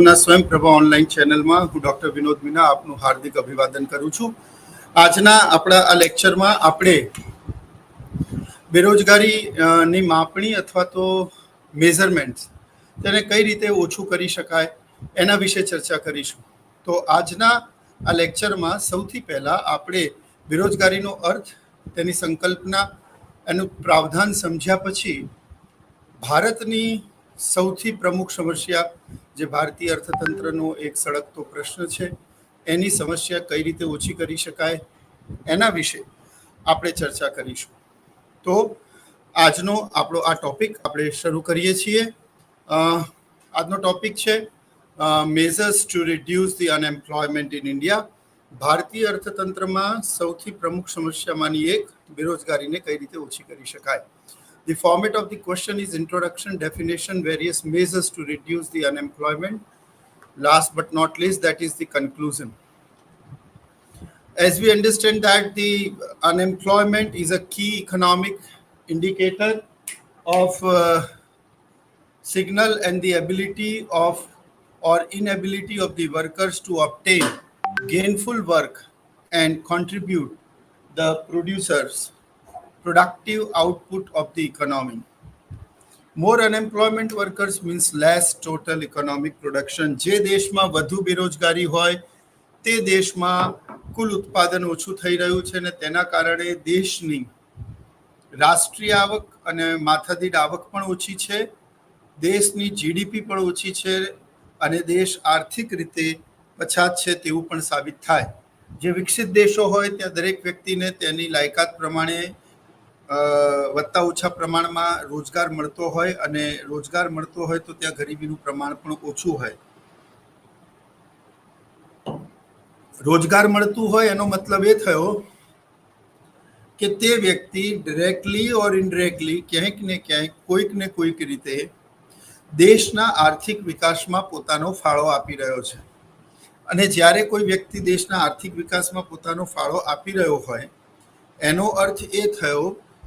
આપના સ્વયંપ્રભા ઓનલાઈન ચેનલમાં હું ડૉક્ટર વિનોદ મીના આપનું હાર્દિક અભિવાદન કરું છું. આજના આપણા આ લેક્ચરમાં આપણે બેરોજગારીની માપણી અથવા તો મેઝરમેન્ટ્સ તેને કઈ રીતે ઓછું કરી શકાય એના વિશે ચર્ચા કરીશું. તો આજના આ લેક્ચરમાં સૌથી પહેલાં આપણે બેરોજગારીનો અર્થ, તેની સંકલ્પના, એનું પ્રાવધાન સમજ્યા પછી ભારતની સૌથી પ્રમુખ સમસ્યા, જે ભારતીય અર્થતંત્રનો એક સળગતો પ્રશ્ન છે, એની સમસ્યા કઈ રીતે ઓછી કરી શકાય એના વિશે આપણે ચર્ચા કરીશું. તો આજનો આપણો આ ટોપિક આપણે શરૂ કરીએ છીએ. આજનો ટોપિક છે measures to reduce the unemployment in India. ભારતીય અર્થતંત્રમાં સૌથી પ્રમુખ સમસ્યામાંની એક બેરોજગારીને કઈ રીતે ઓછી કરી શકાય. The format of the question is introduction, definition, various measures to reduce the unemployment. Last but not least, that is the conclusion. As we understand that the unemployment is a key economic indicator of signal and the ability of or inability of the workers to obtain gainful work and contribute the producers productive output of the economy. More unemployment workers means less total economic production. જે દેશમાં વધુ બેરોજગારી હોય તે દેશમાં કુલ ઉત્પાદન ઓછું થઈ રહ્યું છે અને તેના કારણે દેશની રાષ્ટ્રીય આવક અને માથાદીઠ આવક પણ ઓછી છે, દેશની જીડીપી પણ ઓછી છે અને દેશ આર્થિક રીતે પછાત છે તેવું પણ સાબિત થાય. જે વિકસિત દેશો હોય ત્યાં દરેક વ્યક્તિને તેની લાયકાત પ્રમાણે વધતા ઓછા પ્રમાણમાં રોજગાર મળતો હોય અને રોજગાર મળતો હોય તો ત્યાં ગરીબીનું પ્રમાણ પણ ઓછું હોય. રોજગાર મળતું હોય એનો મતલબ એ થયો કે તે વ્યક્તિ ડિરેક્ટલી ઓર ઇનડિરેક્ટલી ક્યાંક ને ક્યાંક કોઈક ને કોઈક રીતે દેશના આર્થિક વિકાસમાં પોતાનો ફાળો આપી રહ્યો છે. અને જ્યારે કોઈ વ્યક્તિ દેશના આર્થિક વિકાસમાં પોતાનો ફાળો આપી રહ્યો હોય એનો અર્થ એ થયો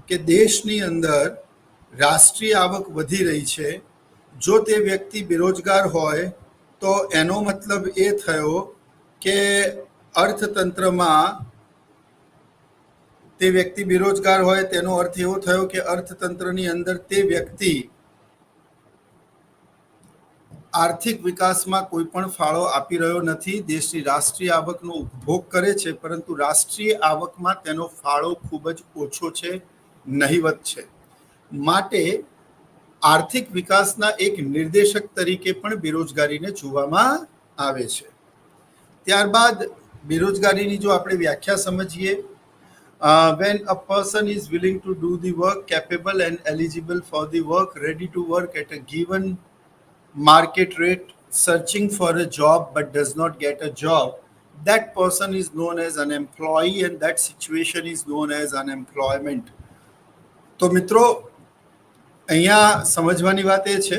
કે દેશની અંદર રાષ્ટ્રીય આવક વધી રહી છે. જો તે વ્યક્તિ બેરોજગાર હોય તો એનો મતલબ એ થયો કે અર્થતંત્રમાં તે વ્યક્તિ બેરોજગાર હોય તેનો અર્થ એવો થયો કે અર્થતંત્રની અંદર તે વ્યક્તિ આર્થિક વિકાસમાં કોઈ પણ ફાળો આપી રહ્યો નથી. દેશની રાષ્ટ્રીય આવકનો ઉપભોગ કરે છે પરંતુ રાષ્ટ્રીય આવકમાં તેનો ફાળો ખૂબ જ ઓછો છે, નહિવત છે. માટે આર્થિક વિકાસના એક નિર્દેશક તરીકે પણ બેરોજગારીને જોવામાં આવે છે. ત્યારબાદ બેરોજગારીની જો આપણે વ્યાખ્યા સમજીએ, when a person is willing to do the work, capable and eligible for the work, ready to work at a given market rate, searching for a job but does not get a job, that person is known as an employee and that situation is known as unemployment. તો મિત્રો, અહીંયા સમજવાની વાત એ છે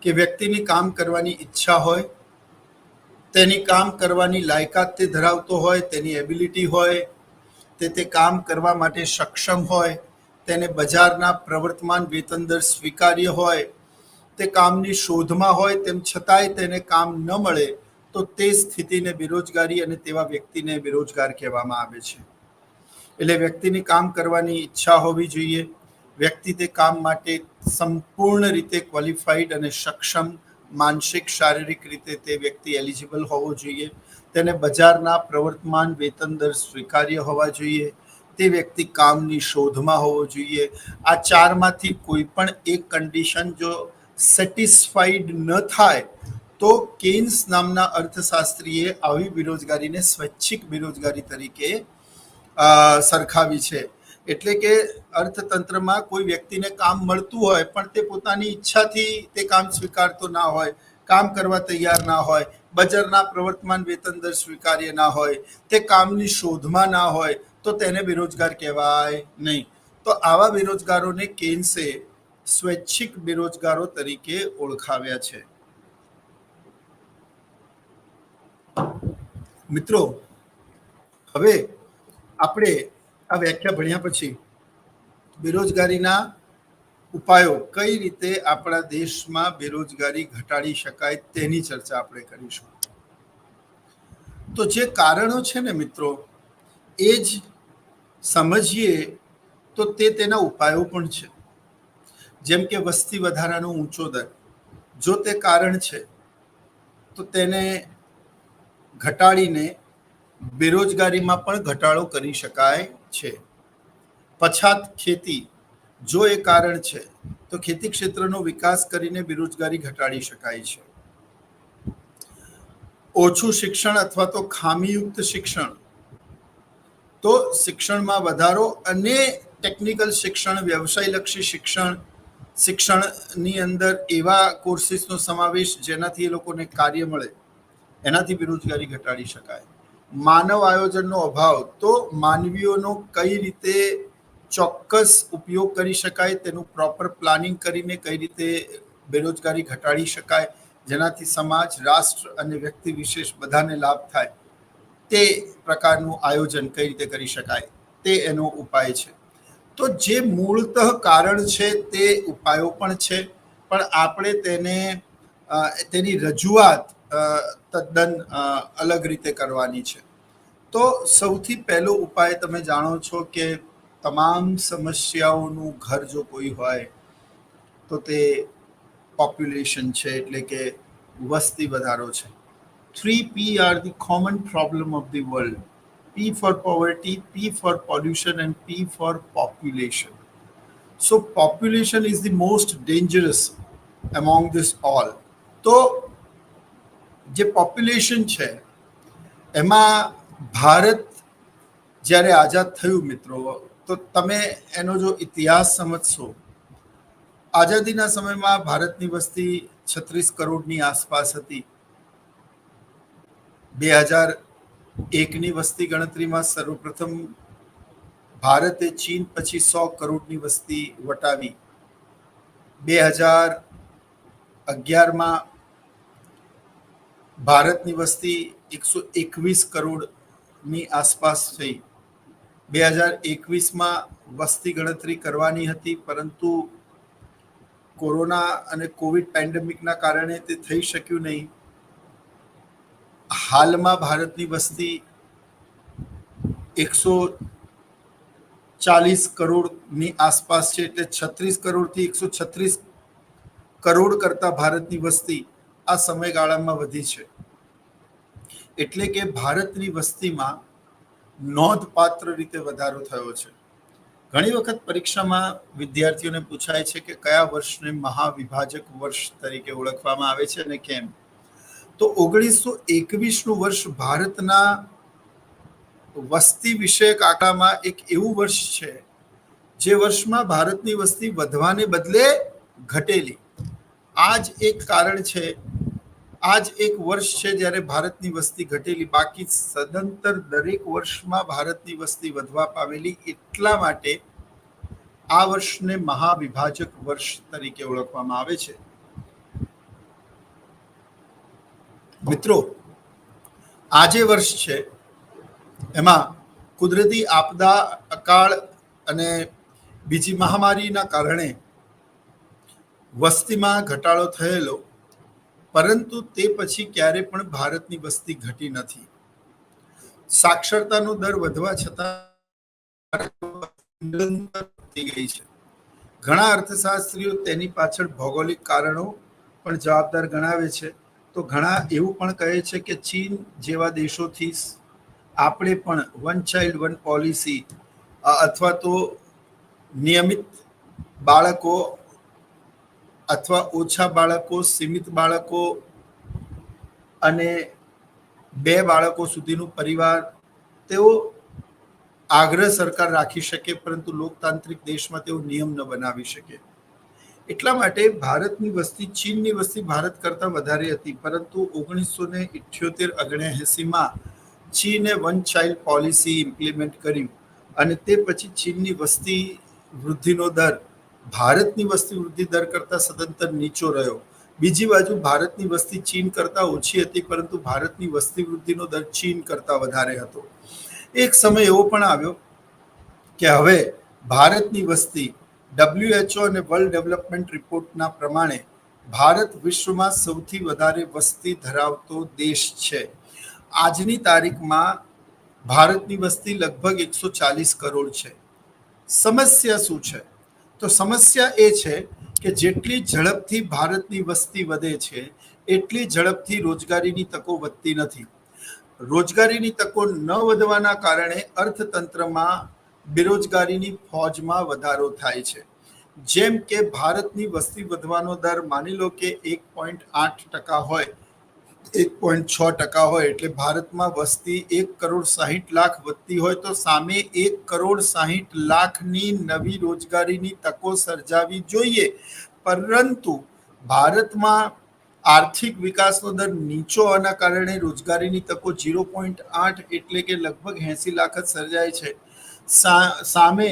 કે વ્યક્તિની કામ કરવાની ઈચ્છા હોય, તેની કામ કરવાની લાયકાત તે ધરાવતો હોય, તેની એબિલિટી હોય, તે કામ કરવા માટે સક્ષમ હોય, તેને બજારના પ્રવર્તમાન વેતન દર સ્વીકાર્ય હોય, તે કામની શોધમાં હોય, તેમ છતાંય તેને કામ ન મળે તો તે સ્થિતિને બેરોજગારી અને તેવા વ્યક્તિને બેરોજગાર કહેવામાં આવે છે. એટલે વ્યક્તિની કામ કરવાની ઈચ્છા હોવી જોઈએ, વ્યક્તિ તે કામ માટે સંપૂર્ણ રીતે ક્વોલિફાઈડ અને સક્ષમ, માનસિક શારીરિક રીતે તે વ્યક્તિ એલિજિબલ હોવો જોઈએ, તેને બજારના પ્રવર્તમાન વેતન દર સ્વીકાર્ય હોવા જોઈએ, તે વ્યક્તિ કામની શોધમાં હોવો જોઈએ. આ ચારમાંથી કોઈ પણ એક કન્ડિશન જો સેટિસ્ફાઈડ ન થાય તો કેન્સ નામના અર્થશાસ્ત્રીએ આવી બેરોજગારીને સ્વૈચ્છિક બેરોજગારી તરીકે સરખાવી છે. એટલે કે અર્થતંત્રમાં કોઈ વ્યક્તિને કામ મળતું હોય પણ તે પોતાની ઈચ્છાથી તે કામ સ્વીકારતો ના હોય, કામ કરવા તૈયાર ના હોય, બજારના પ્રવર્તમાન વેતન દર સ્વીકાર્ય ના હોય, તે કામની શોધમાં ના હોય તો તેને બેરોજગાર કહેવાય નહીં. તો આવા બેરોજગારોને કેન્સે સ્વૈચ્છિક બેરોજગારો તરીકે ઓળખાવ્યા છે. મિત્રો, હવે આપણે આ વ્યાખ્યા ભણ્યા પછી બેરોજગારીના ઉપાયો કઈ રીતે આપણા દેશમાં બેરોજગારી ઘટાડી શકાય તેની ચર્ચા આપણે કરીશું. તો જે કારણો છે ને મિત્રો, એ જ સમજીએ તો તેના ઉપાયો પણ છે. જેમ કે વસ્તી વધારાનો ઊંચો દર, જો તે કારણ છે તો તેને ઘટાડીને બેરોજગારીમાં પણ ઘટાડો કરી શકાય છે. પછાત ખેતી, જો એ કારણ છે તો ખેતી ક્ષેત્રનો વિકાસ કરીને બેરોજગારી ઘટાડી શકાય છે. ઓછું શિક્ષણ અથવા તો ખામીયુક્ત શિક્ષણ, તો શિક્ષણમાં વધારો અને ટેકનિકલ શિક્ષણ, વ્યવસાયલક્ષી શિક્ષણની અંદર એવા કોર્સીસનો સમાવેશ જેનાથી એ લોકોને કાર્ય મળે, એનાથી બેરોજગારી ઘટાડી શકાય. માનવ આયોજનનો અભાવ, તો માનવીઓનો કઈ રીતે ચોક્કસ ઉપયોગ કરી શકાય, તેનું પ્રોપર પ્લાનિંગ કરીને કઈ રીતે બેરોજગારી ઘટાડી શકાય, જેનાથી સમાજ, રાષ્ટ્ર અને વ્યક્તિ વિશેષ બધાને લાભ થાય, તે પ્રકારનું આયોજન કઈ રીતે કરી શકાય, તે એનો ઉપાય છે. તો જે મૂળતઃ કારણ છે તે ઉપાયો પણ છે, પણ આપણે તેની રજૂઆત તદ્દન અલગ રીતે કરવાની છે. તો સૌથી પહેલો ઉપાય તમે જાણો છો કે તમામ સમસ્યાઓનું ઘર જો કોઈ હોય તો તે પોપ્યુલેશન છે, એટલે કે વસ્તી વધારો છે. 3P are the common problem of the world. P for poverty, P for pollution, and P for population. So population is the most dangerous among this all. તો જે પોપ્યુલેશન છે એમાં ભારત જ્યારે આઝાદ થયું મિત્રો, તો તમે એનો જો ઇતિહાસ સમજશો, આઝાદીના સમયમાં ભારતની વસ્તી 36 કરોડની આસપાસ હતી. 2001ની વસ્તી ગણતરીમાં સર્વપ્રથમ ભારતે ચીન પછી 100 કરોડની વસ્તી વટાવી. 2011માં ભારતની વસ્તી 121 કરોડની આસપાસ થઈ. 2021માં વસ્તી ગણતરી કરવાની હતી, પરંતુ કોરોના અને કોવિડ પેન્ડેમિકના કારણે તે થઈ શક્યું નહીં. હાલમાં ભારતની વસ્તી 140 કરોડની આસપાસ છે, એટલે 36 કરોડથી 136 કરોડ કરતા ભારતની વસ્તી આ સમયગાળામાં વધી છે. એટલે કે ભારતની વસ્તીમાં નોંધપાત્ર રીતે વધારો થયો છે. ઘણી વખત પરીક્ષામાં વિદ્યાર્થીઓને પૂછાય છે કે કયા વર્ષને મહાવિભાજક વર્ષ તરીકે ઓળખવામાં આવે છે અને કેમ. તો 1921નું વર્ષ ભારતના વસ્તી વિષયક આંકડામાં એક એવું વર્ષ છે જે વર્ષમાં ભારતની વસ્તી વધવાને બદલે ઘટેલી. આ જ એક કારણ છે, આ જ એક વર્ષ છે જ્યારે ભારતની વસ્તી ઘટેલી. બાકી સદંતર દરેક વર્ષમાં ભારતની વસ્તી વધવા પામેલી. એટલા માટે આ વર્ષને મહાવિભાજક વર્ષ તરીકે ઓળખવામાં આવે છે. મિત્રો, આ જે વર્ષ છે એમાં કુદરતી આપદા, અકાળ અને બીજી મહામારીના કારણે વસ્તીમાં ઘટાડો થયેલો, પરંતુ તે પછી ક્યારે પણ ભારતની વસ્તી ઘટી નથી. સાક્ષરતાનો દર વધવા છતાં ગઈ છે. ઘણા અર્થશાસ્ત્રીઓ તેની પાછળ ભૌગોલિક કારણો પણ જવાબદાર ગણાવે છે. તો ઘણા એવું પણ કહે છે કે ચીન જેવા દેશોથી આપણે પણ વન ચાઇલ્ડ વન પોલિસી અથવા તો નિયમિત બાળકો અથવા ઓછા બાળકો, સીમિત બાળકો અને 2 બાળકો સુધીનું પરિવાર, તેઓ આગ્રહ સરકાર રાખી શકે, પરંતુ લોકતાંત્રિક દેશમાં તેઓ નિયમ ન બનાવી શકે. એટલા માટે ભારતની વસ્તી ચીનની વસ્તી ભારત કરતાં વધારે હતી, પરંતુ 1978-79માં ચીને વન ચાઇલ્ડ પોલિસી ઇમ્પ્લિમેન્ટ કર્યું અને તે પછી ચીનની વસ્તી વૃદ્ધિનો દર ભારતની વસ્તી વૃદ્ધિ દર કરતાં સદંતર નીચો રહ્યો. બીજી બાજુ ભારતની વસ્તી ચીન કરતાં ઓછી હતી, પરંતુ ભારતની વસ્તી વૃદ્ધિનો દર ચીન કરતાં વધારે હતો. એક સમય એવો પણ આવ્યો કે હવે ભારતની વસ્તી WHO અને વર્લ્ડ ડેવલપમેન્ટ રિપોર્ટના પ્રમાણે ભારત વિશ્વમાં સૌથી વધારે વસ્તી ધરાવતો દેશ છે. આજની તારીખમાં ભારતની વસ્તી લગભગ 140 કરોડ છે. સમસ્યા શું છે? તો સમસ્યા એ છે કે જેટલી ઝડપથી ભારતની વસ્તી વધે છે એટલી ઝડપથી રોજગારીની તકો વધતી નથી. રોજગારીની તકો ન વધવાના કારણે અર્થતંત્રમાં બેરોજગારીની ફોજમાં વધારો થાય છે. જેમ કે ભારતની વસ્તી વધવાનો દર માની લો કે 1.8% હોય, 1.6% હોય, એટલે ભારતમાં વસ્તી 1,60,00,000 વધતી હોય તો સામે 1,60,00,000ની નવી રોજગારીની તકો સર્જાવી જોઈએ. પરંતુ ભારતમાં આર્થિક વિકાસનો દર નીચો હોવાના કારણે રોજગારીની તકો 0.8 એટલે કે લગભગ 80 લાખ જ સર્જાય છે. સામે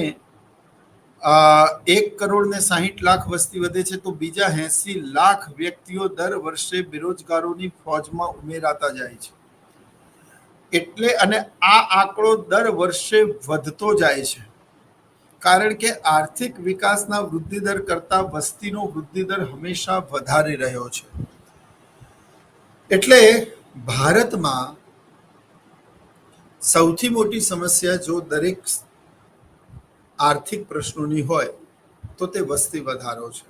1,60,00,000 વસ્તી વધે છે તો બીજા 80 લાખ વ્યક્તિઓ દર વર્ષે બેરોજગારોની ફોજમાં ઉમેરાતા જાય છે. એટલે અને આ આંકડો દર વર્ષે વધતો જાય છે, કારણ કે આર્થિક વિકાસના વૃદ્ધિદર કરતા વસ્તીનો વૃદ્ધિદર હંમેશા વધારે રહ્યો છે. એટલે ભારતમાં સૌથી મોટી સમસ્યા જો દરેક આર્થિક પ્રશ્નોની હોય તો તે વસ્તી વધારો છે.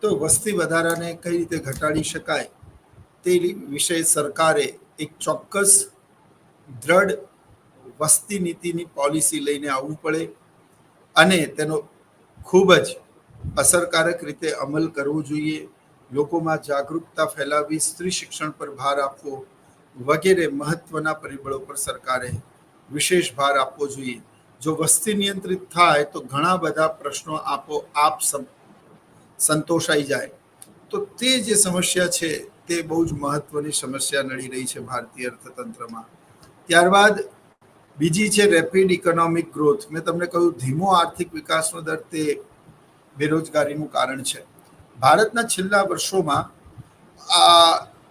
તો વસ્તી વધારાને કઈ રીતે ઘટાડી શકાય તે વિશે સરકારે એક ચોક્કસ દ્રઢ વસ્તી નીતિની પોલિસી લઈને આવવું પડે અને તેનો ખૂબ જ અસરકારક રીતે અમલ કરવો જોઈએ. લોકોમાં જાગૃતતા ફેલાવી, સ્ત્રી શિક્ષણ પર ભાર આપવો વગેરે મહત્વના પરિબળો પર સરકારે વિશેષ ભાર આપવો જોઈએ. જો વસ્તી નિયંત્રિત થાય તો ઘણા બધા પ્રશ્નો આપોઆપ સંતોષાઈ જાય. તો તે જે સમસ્યા છે તે બહુ જ મહત્વની સમસ્યા નડી રહી છે ભારતીય અર્થતંત્રમાં. ત્યારબાદ બીજી છે રેપિડ ઇકોનોમિક ગ્રોથ. મેં તમને કહ્યું ધીમો આર્થિક વિકાસનો દર તે બેરોજગારીનું કારણ છે. ભારતના છેલ્લા વર્ષોમાં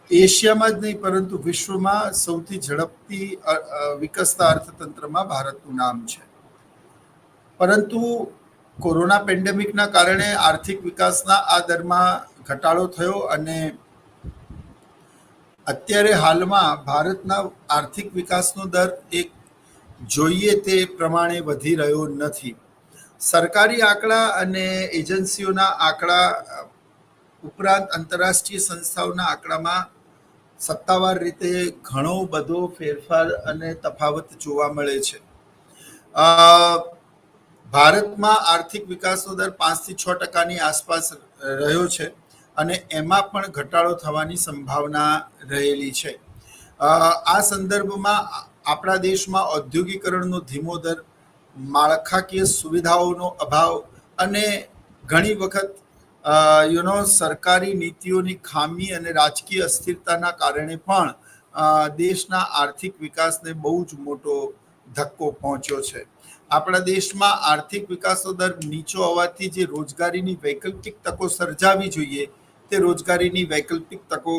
એશિયામાં જ નહીં પરંતુ વિશ્વમાં સૌથી ઝડપથી વિકસતા અર્થતંત્રમાં ભારતનું નામ છે. પરંતુ કોરોના પેન્ડેમિકના કારણે આર્થિક વિકાસના આ દરમાં ઘટાડો થયો અને અત્યારે હાલમાં ભારતના આર્થિક વિકાસનો દર એક જોઈએ તે પ્રમાણે વધી રહ્યો નથી. સરકારી આંકડા અને એજન્સીઓના આંકડા ઉપરાંત આંતરરાષ્ટ્રીય સંસ્થાઓના આંકડામાં સત્તાવાર રીતે ઘણો બધો ફેરફાર અને તફાવત જોવા મળે છે. ભારતમાં આર્થિક વિકાસનો દર 5 થી 6% આસપાસ રહ્યો છે અને એમાં પણ ઘટાડો થવાની સંભાવના રહેલી છે. આ સંદર્ભમાં આપણા દેશમાં ઔદ્યોગિકરણનો ધીમો દર, માળખાકીય સુવિધાઓનો અભાવ અને ઘણી વખત સરકારી નીતિઓની ખામી અને રાજકીય અસ્થિરતાના કારણે પણ દેશના આર્થિક વિકાસને બહુ જ મોટો ધક્કો પહોંચ્યો છે. આપણા દેશમાં આર્થિક વિકાસનો દર નીચો હોવાથી જે રોજગારીની વૈકલ્પિક તકો સર્જાવી જોઈએ તે રોજગારીની વૈકલ્પિક તકો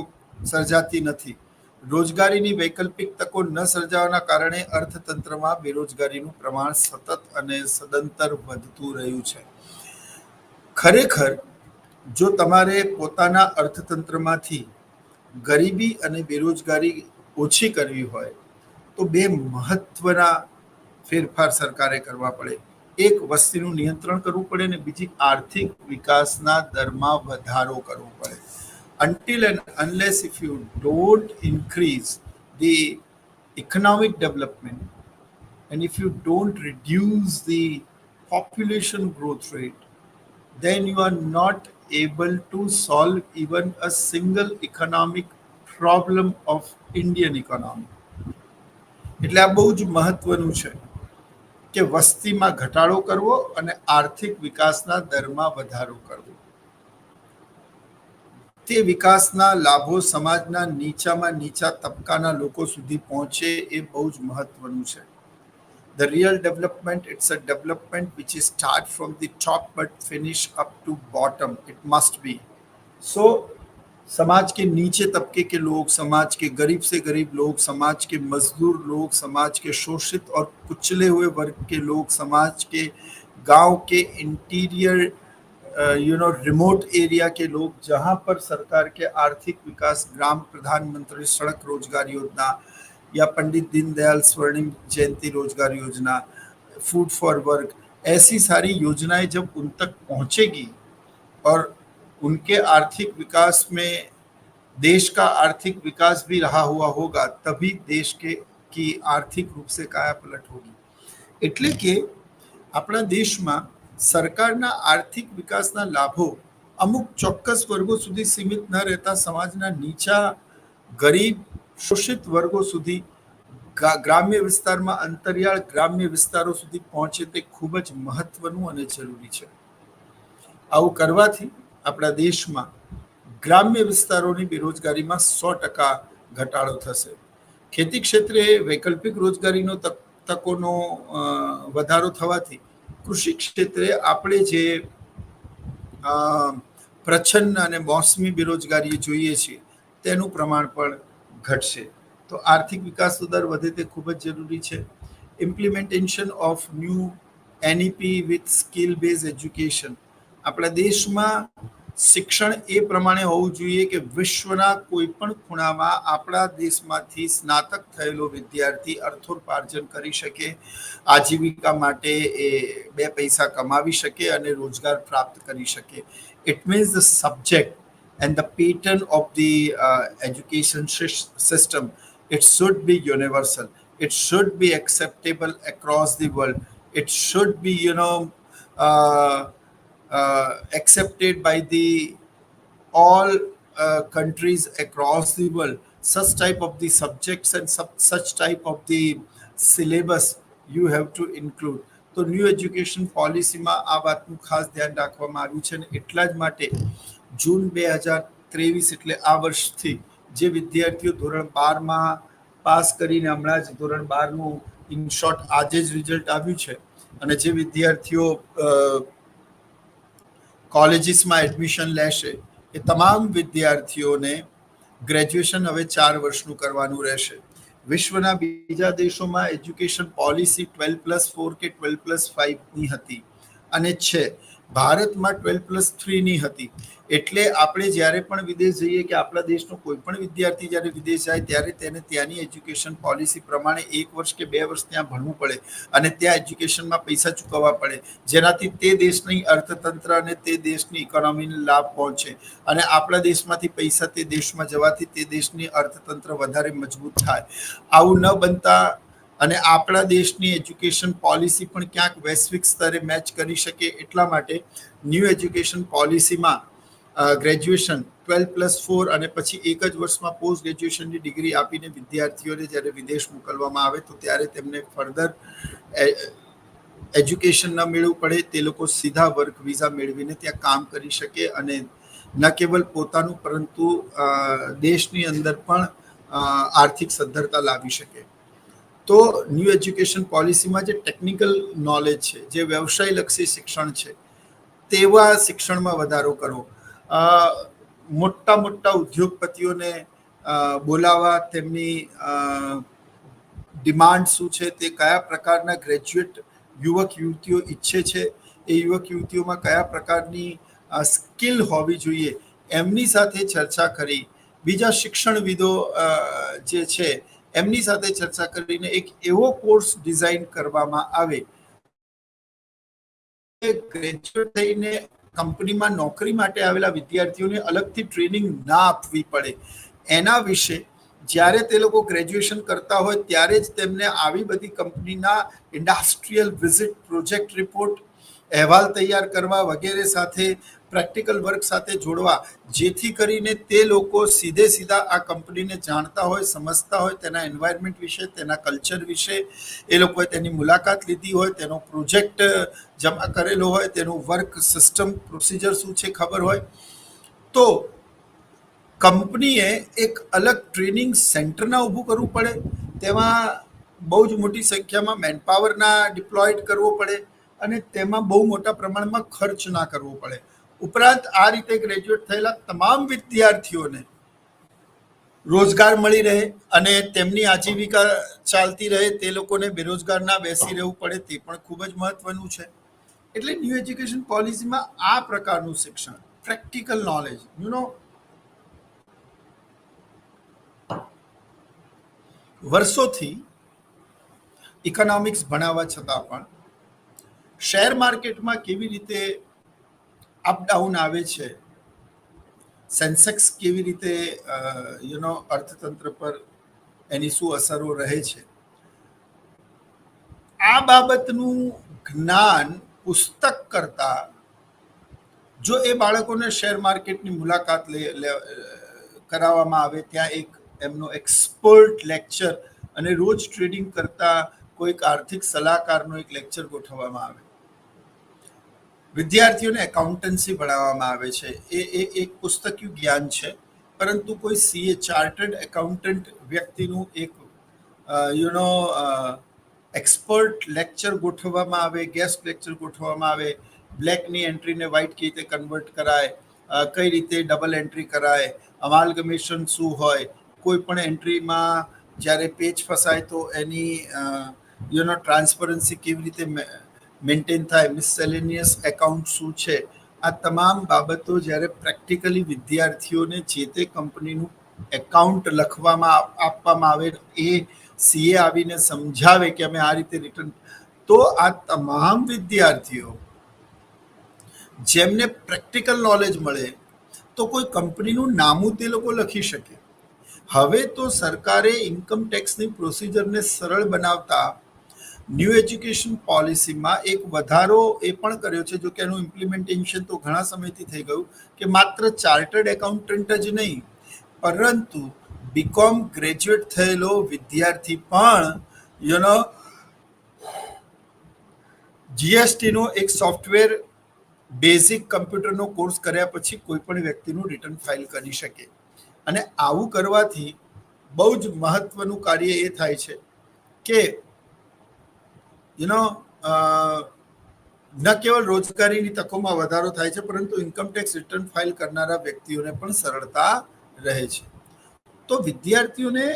સર્જાતી નથી. રોજગારીની વૈકલ્પિક તકો ન સર્જાવાના કારણે અર્થતંત્રમાં બેરોજગારીનું પ્રમાણ સતત અને સદંતર વધતું રહ્યું છે. ખરેખર જો તમારે પોતાના અર્થતંત્રમાંથી ગરીબી અને બેરોજગારી ઓછી કરવી હોય તો બે મહત્વના ફેરફાર સરકારે કરવા પડે. એક વસ્તીનું નિયંત્રણ કરવું પડે અને બીજી આર્થિક વિકાસના દરમાં વધારો કરવો પડે. Until and unless if you don't increase the economic development and if you don't reduce the population growth rate, then you are not able to solve even a single economic problem of Indian economy. એટલે આ બહુ જ મહત્વનું છે કે વસ્તીમાં ઘટાડો કરવો અને આર્થિક વિકાસના દરમાં વધારો કરવો. તે વિકાસના લાભો સમાજના નીચામાં નીચા તબક્કાના લોકો સુધી પહોંચે એ બહુ જ મહત્વનું છે. The real development, it's a development which is start from the top but finish up to bottom. It must be. So, समाज के नीचे तबके के लोग, समाज के गरीब से गरीब लोग, समाज के मजदूर लोग, समाज के शोषित और कुचले हुए वर्ग के लोग, समाज के गांव के इंटीरियर रिमोट एरिया के लोग, जहां पर सरकार के आर्थिक विकास, ग्राम प्रधानमंत्री सड़क रोजगार योजना या पंडित दीनदयाल स्वर्णिम जयंती रोजगार योजना, फूड फॉर वर्क, ऐसी सारी योजनाएं जब उन तक पहुंचेगी और उनके आर्थिक विकास में देश का आर्थिक विकास भी रहा हुआ होगा, तभी देश के की आर्थिक रूप से कायापलट होगी. એટલે કે આપણા દેશમાં સરકારના આર્થિક વિકાસના લાભો અમુક ચોક્કસ વર્ગો સુધી સીમિત ન રહેતા સમાજના નીચા ગરીબ શોષિત વર્ગો સુધી, ગ્રામ્ય વિસ્તારમાં અંતરિયાળ ગ્રામ્ય વિસ્તારો સુધી પહોંચે તે ખૂબ જ મહત્વનું અને જરૂરી છે. આવું કરવાથી આપણા દેશમાં ગ્રામ્ય વિસ્તારોની બેરોજગારીમાં 100% ઘટાડો થશે. ખેતી ક્ષેત્રે વૈકલ્પિક રોજગારીનો તકોનો વધારો થવાથી કૃષિ ક્ષેત્રે આપણે જે પ્રચ્છન્ન અને મોસમી બેરોજગારી જોઈએ છીએ તેનું પ્રમાણ પણ ઘટશે. તો આર્થિક વિકાસનો દર વધે તે ખૂબ જ જરૂરી છે. Implementation of new NEP with skill base education. આપણા દેશમાં શિક્ષણ એ પ્રમાણે હોવું જોઈએ કે વિશ્વના કોઈ પણ ખૂણામાં આપણા દેશમાંથી સ્નાતક થયેલો વિદ્યાર્થી અર્થોપાર્જન કરી શકે, આજીવિકા માટે એ 2 પૈસા કમાવી શકે અને રોજગાર પ્રાપ્ત કરી શકે. It means the subject and the pattern of the education system, it should be universal, it should be acceptable across the world, it should be uh, accepted by the all countries across the world. Such type of the subjects and such type of the syllabus you have to include. તો new education પોલિસીમાં આ વાતનું ખાસ ધ્યાન રાખવામાં આવ્યું છે અને એટલા જ માટે જૂન 2023 એટલે આ વર્ષથી જે વિદ્યાર્થીઓ ધોરણ 12માં પાસ કરીને હમણાં જ ધોરણ 12નું ઇન શોર્ટ આજે જ રિઝલ્ટ આવ્યું છે અને જે વિદ્યાર્થીઓ કોલેજીસમાં એડમિશન લેશે એ તમામ વિદ્યાર્થીઓને ગ્રેજ્યુએશન હવે 4 વર્ષનું કરવાનું રહેશે. વિશ્વના બીજા દેશોમાં એજ્યુકેશન પોલિસી 12+4 કે 12+5ની હતી અને છે. ભારતમાં 12+3ની હતી. એટલે આપણે જ્યારે પણ વિદેશ જઈએ કે આપણા દેશનો કોઈ પણ વિદ્યાર્થી જ્યારે વિદેશ જાય ત્યારે તેને ત્યાંની એજ્યુકેશન પોલિસી પ્રમાણે 1 વર્ષ કે 2 વર્ષ ત્યાં ભણવું પડે અને ત્યાં એજ્યુકેશનમાં પૈસા ચૂકવવા પડે, જેનાથી તે દેશની અર્થતંત્ર અને તે દેશની ઇકોનોમીને લાભ પહોંચે અને આપણા દેશમાંથી પૈસા તે દેશમાં જવાથી તે દેશની અર્થતંત્ર વધારે મજબૂત થાય. આવું ન બનતા અને આપણા દેશની એજ્યુકેશન પોલિસી પણ ક્યાંક વૈશ્વિક સ્તરે મેચ કરી શકે એટલા માટે ન્યૂ એજ્યુકેશન પોલિસીમાં ગ્રેજ્યુએશન 12+4 અને પછી 1 જ વર્ષમાં પોસ્ટ ગ્રેજ્યુએશનની ડિગ્રી આપીને વિદ્યાર્થીઓને જ્યારે વિદેશ મોકલવામાં આવે તો ત્યારે તેમને ફર્ધર એજ્યુકેશન ન મેળવવું પડે, તે લોકો સીધા વર્ક વિઝા મેળવીને ત્યાં કામ કરી શકે અને ન કેવલ પોતાનું પરંતુ દેશની અંદર પણ આર્થિક સદ્ધરતા લાવી શકે. તો ન્યૂ એજ્યુકેશન પોલિસીમાં જે ટેકનિકલ નોલેજ છે, જે વ્યવસાયલક્ષી શિક્ષણ છે, તેવા શિક્ષણમાં વધારો કરવો. મોટા મોટા ઉદ્યોગપતિઓને બોલાવવા, તેમની ડિમાન્ડ શું છે, તે કયા પ્રકારના ગ્રેજ્યુએટ યુવક યુવતીઓ ઈચ્છે છે, એ યુવક યુવતીઓમાં કયા પ્રકારની સ્કિલ હોવી જોઈએ, એમની સાથે ચર્ચા કરી, બીજા શિક્ષણવિદો જે છે એમની સાથે ચર્ચા કરીને એક એવો કોર્સ ડિઝાઇન કરવામાં આવે કે ગ્રેજ્યુએટ થઈને કંપનીમાં નોકરી માટે આવેલા વિદ્યાર્થીઓને અલગથી ટ્રેનિંગ ના આપવી પડે. એના વિશે જ્યારે તે લોકો ગ્રેજ્યુએશન કરતા હોય ત્યારે જ તેમને આવી બધી કંપનીના ઇન્ડસ્ટ્રીયલ વિઝિટ, પ્રોજેક્ટ રિપોર્ટ, અહેવાલ તૈયાર કરવા વગેરે સાથે પ્રેક્ટિકલ વર્ક સાથે જોડવા, જેથી કરીને તે લોકો સીધે સીધા આ કંપનીને જાણતા હોય, સમજતા હોય, તેના એન્વાયરમેન્ટ વિશે, તેના કલ્ચર વિશે એ લોકોએ તેની મુલાકાત લીધી હોય, તેનો પ્રોજેક્ટ જમા કરેલો હોય, તેનું વર્ક સિસ્ટમ પ્રોસિજર શું છે ખબર હોય, તો કંપનીએ એક અલગ ટ્રેનિંગ સેન્ટરના ઊભું કરવું પડે, તેમાં બહુ જ મોટી સંખ્યામાં મેનપાવરના ડિપ્લોયડ કરવો પડે અને તેમાં બહુ મોટા પ્રમાણમાં ખર્ચ ના કરવો પડે. ઉપરાંત આ રીતે ગ્રેજ્યુએટ થયેલા તમામ વિદ્યાર્થીઓને રોજગાર મળી રહે અને તેમની આજીવિકા ચાલતી રહે, તે લોકોને બેરોજગાર ના બેસી રહેવું પડે, તે પણ ખૂબ જ મહત્વનું છે. એટલે ન્યૂ એજ્યુકેશન પોલિસીમાં આ પ્રકારનું શિક્ષણ, પ્રેક્ટિકલ નોલેજ, વર્ષોથી ઇકોનોમિક્સ ભણાવવા છતાં પણ શેર માર્કેટમાં કેવી રીતે અપડાઉન આવે છે, સેન્સેક્સ કેવી રીતે અર્થતંત્ર પર એની શું અસરો રહે છે, આ બાબતનું જ્ઞાન પુસ્તક કરતા જો એ બાળકોને શેર માર્કેટની મુલાકાત કરાવવામાં આવે, ત્યાં એક એમનો એક્સપર્ટ લેક્ચર અને રોજ ટ્રેડિંગ કરતા કોઈક આર્થિક સલાહકારનો એક લેક્ચર ગોઠવવામાં આવે, વિદ્યાર્થીઓને એકાઉન્ટન્સી ભણાવવામાં આવે છે, એ એક પુસ્તકીય જ્ઞાન છે, પરંતુ કોઈ સીએ ચાર્ટર્ડ એકાઉન્ટન્ટ વ્યક્તિનું એક એક્સપર્ટ લેક્ચર ગોઠવવામાં આવે, ગેસ્ટ લેક્ચર ગોઠવવામાં આવે, બ્લેકની એન્ટ્રીને વ્હાઇટ કઈ રીતે કન્વર્ટ કરાય, કઈ રીતે ડબલ એન્ટ્રી કરાય, અમાલ્ગમેશન શું હોય, કોઈ પણ એન્ટ્રીમાં જ્યારે પેજ ફસાય તો એની ટ્રાન્સપરન્સી કેવી રીતે મેન્ટેન થાય, મિસસેલેનિયસ એકાઉન્ટ શું છે, આ તમામ બાબતો જ્યારે પ્રેક્ટિકલી વિદ્યાર્થીઓને જે તે કંપનીનું એકાઉન્ટ લખવામાં આપવામાં આવે, એ સીએ આવીને સમજાવે કે અમે આ રીતે રિટર્ન, તો આ તમામ વિદ્યાર્થીઓ જેમને પ્રેક્ટિકલ નોલેજ મળે તો કોઈ કંપનીનું નામું તે લોકો લખી શકે. હવે તો સરકારે ઇન્કમ ટેક્સની પ્રોસિજરને સરળ બનાવતા ન્યૂ એજ્યુકેશન પોલિસીમાં એક વધારો એ પણ કર્યો છે, જો કે એનું ઇમ્પ્લિમેન્ટેશન તો ઘણા સમયથી થઈ ગયું, કે માત્ર ચાર્ટર્ડ એકાઉન્ટન્ટ જ નહીં, પરંતુ બીકોમ ગ્રેજ્યુએટ થયેલો વિદ્યાર્થી પણ જીએસટીનો એક સોફ્ટવેર બેઝિક કમ્પ્યુટરનો કોર્સ કર્યા પછી કોઈ પણ વ્યક્તિનું રિટર્ન ફાઇલ કરી શકે. અને આવું કરવાથી બહુ જ મહત્વનું કાર્ય એ થાય છે કે ન કેવલ રોજગારીની તકોમાં વધારો થાય છે, પરંતુ ઇન્કમટેક્સ રિટર્ન ફાઇલ કરનારા વ્યક્તિઓને પણ સરળતા રહે છે. તો વિદ્યાર્થીઓને